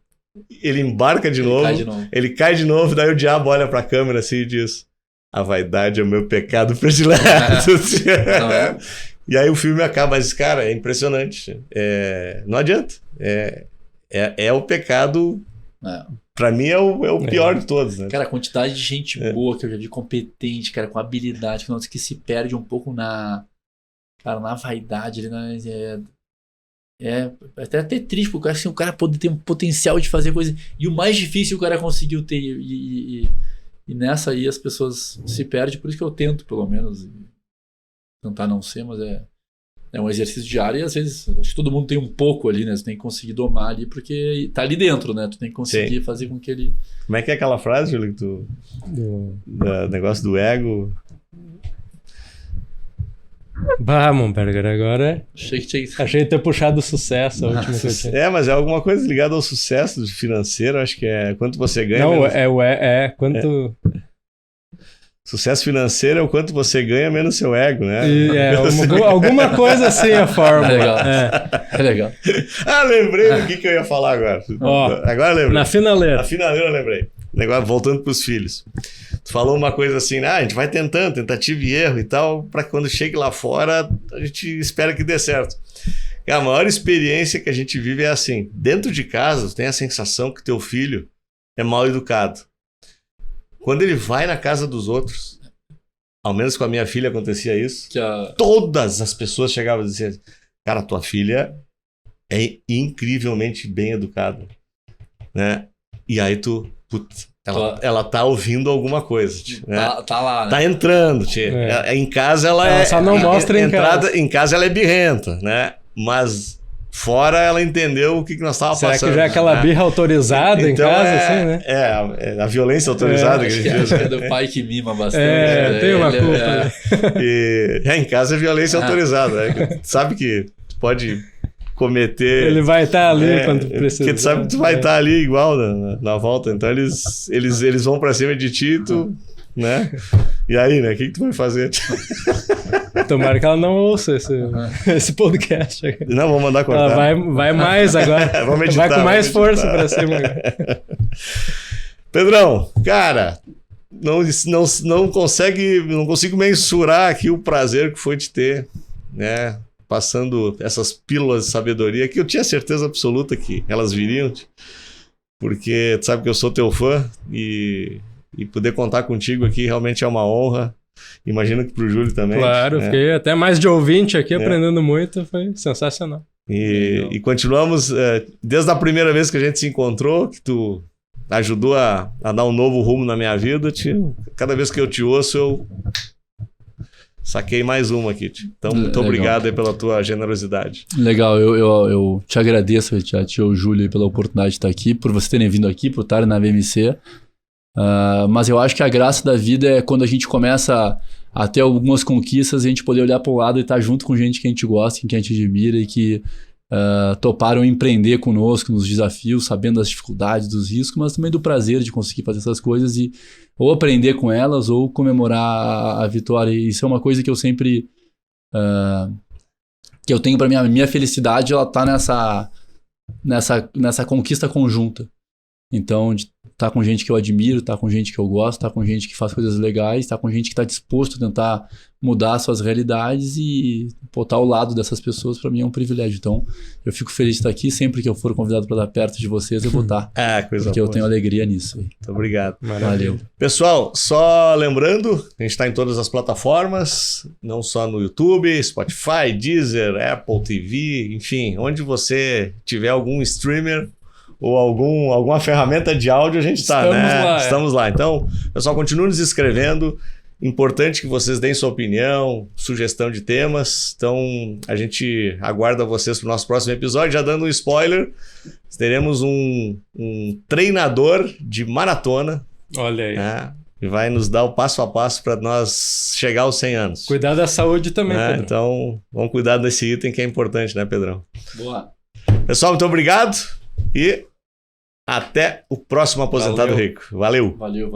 Speaker 1: ele embarca de novo, ele cai de novo, daí o diabo olha pra câmera assim e diz: a vaidade é o meu pecado predileto.
Speaker 3: Não é?
Speaker 1: E aí o filme acaba, mas cara, é impressionante. Não adianta. É o pecado, pra mim é o pior de todos, né?
Speaker 3: Cara, a quantidade de gente boa que eu já vi, competente, cara, com habilidade, que se perde um pouco na vaidade, até triste, porque assim, o cara pode ter um potencial de fazer coisa, e o mais difícil o cara conseguiu ter, e nessa aí as pessoas se perdem, por isso que eu tento, pelo menos, tentar não ser, mas é um exercício diário, e às vezes, acho que todo mundo tem um pouco ali, né, você tem que conseguir domar ali, porque tá ali dentro, né, tu tem que conseguir fazer com que ele...
Speaker 1: Como é que é aquela frase, Júlio, que do negócio do ego?
Speaker 2: Bah, Monberger, agora
Speaker 3: Achei
Speaker 2: que ter puxado o sucesso a última que eu tinha.
Speaker 1: Mas é alguma coisa ligada ao sucesso financeiro, acho que é quanto você ganha.
Speaker 2: Não,
Speaker 1: menos...
Speaker 2: quanto...
Speaker 1: Sucesso financeiro é o quanto você ganha menos seu ego, né?
Speaker 2: Alguma coisa assim a fórmula.
Speaker 3: É legal.
Speaker 1: Lembrei do que eu ia falar agora. Agora lembrei.
Speaker 2: Na finaleira.
Speaker 1: Na finaleira eu lembrei. Negócio, voltando pros filhos. Tu falou uma coisa assim, a gente vai tentando, tentativa e erro e tal, para quando chegue lá fora, a gente espera que dê certo. A maior experiência que a gente vive é assim, dentro de casa, tu tem a sensação que teu filho é mal educado. Quando ele vai na casa dos outros, ao menos com a minha filha acontecia isso, todas as pessoas chegavam a dizer, cara, tua filha é incrivelmente bem educada, né? E aí ela tá ouvindo alguma coisa, né?
Speaker 3: Tá lá, né?
Speaker 1: Tá entrando, em casa ela
Speaker 2: só não mostra
Speaker 1: em casa ela é birrenta, né? Mas fora ela entendeu o que nós estávamos passando.
Speaker 2: Será que já é aquela birra autorizada em casa, assim, né?
Speaker 1: A violência autorizada que a gente diz.
Speaker 3: É do pai que mima bastante.
Speaker 2: Tem uma culpa.
Speaker 1: Em casa é violência autorizada, né? Sabe que pode cometer...
Speaker 2: Ele vai estar ali quando precisa.
Speaker 1: Porque tu sabe que tu vai estar ali igual na volta. Então eles vão pra cima de ti, tu, né? E aí, né? O que tu vai fazer?
Speaker 2: Tomara que ela não ouça esse podcast.
Speaker 1: Não, vou mandar cortar.
Speaker 2: Ela vai mais agora.
Speaker 1: Vamos editar,
Speaker 2: vai com mais força pra cima.
Speaker 1: Pedrão, cara, não consigo mensurar aqui o prazer que foi de ter, né? Passando essas pílulas de sabedoria que eu tinha certeza absoluta que elas viriam, porque tu sabe que eu sou teu fã e poder contar contigo aqui realmente é uma honra. Imagino que pro Júlio também.
Speaker 2: Claro, fiquei até mais de ouvinte aqui, aprendendo muito, foi sensacional.
Speaker 1: E continuamos, desde a primeira vez que a gente se encontrou, que tu ajudou a dar um novo rumo na minha vida, cada vez que eu te ouço, eu saquei mais uma aqui. Então, muito obrigado aí pela tua generosidade.
Speaker 3: Legal, eu te agradeço, a ti, o Júlio, pela oportunidade de estar aqui, por vocês terem vindo aqui, por estarem na VMC. Mas eu acho que a graça da vida é quando a gente começa a ter algumas conquistas e a gente poder olhar para o lado e estar junto com gente que a gente gosta, que a gente admira e que toparam empreender conosco nos desafios, sabendo das dificuldades, dos riscos, mas também do prazer de conseguir fazer essas coisas e ou aprender com elas ou comemorar a vitória. E isso é uma coisa que eu sempre que eu tenho para minha felicidade, ela tá nessa conquista conjunta. Então, de tá com gente que eu admiro, tá com gente que eu gosto, tá com gente que faz coisas legais, tá com gente que tá disposto a tentar mudar suas realidades e botar ao lado dessas pessoas, para mim é um privilégio. Então, eu fico feliz de estar aqui. Sempre que eu for convidado para estar perto de vocês, eu vou estar.
Speaker 1: Coisa
Speaker 3: porque
Speaker 1: boa.
Speaker 3: eu tenho alegria nisso. Aí.
Speaker 1: Muito obrigado.
Speaker 3: Valeu.
Speaker 1: Pessoal, só lembrando, a gente está em todas as plataformas, não só no YouTube, Spotify, Deezer, Apple TV, enfim, onde você tiver algum streamer ou alguma ferramenta de áudio, a gente está, né? Estamos lá. Então, pessoal, continue nos escrevendo. Importante que vocês deem sua opinião, sugestão de temas. Então, a gente aguarda vocês para o nosso próximo episódio. Já dando um spoiler, teremos um treinador de maratona.
Speaker 2: Olha aí.
Speaker 1: Né? E vai nos dar o passo a passo para nós chegar aos 100 anos.
Speaker 2: Cuidar da saúde também, Pedro.
Speaker 1: Então, vamos cuidar desse item que é importante, né, Pedrão?
Speaker 3: Boa.
Speaker 1: Pessoal, muito obrigado e até o próximo Aposentado Rico. Valeu!
Speaker 3: Valeu.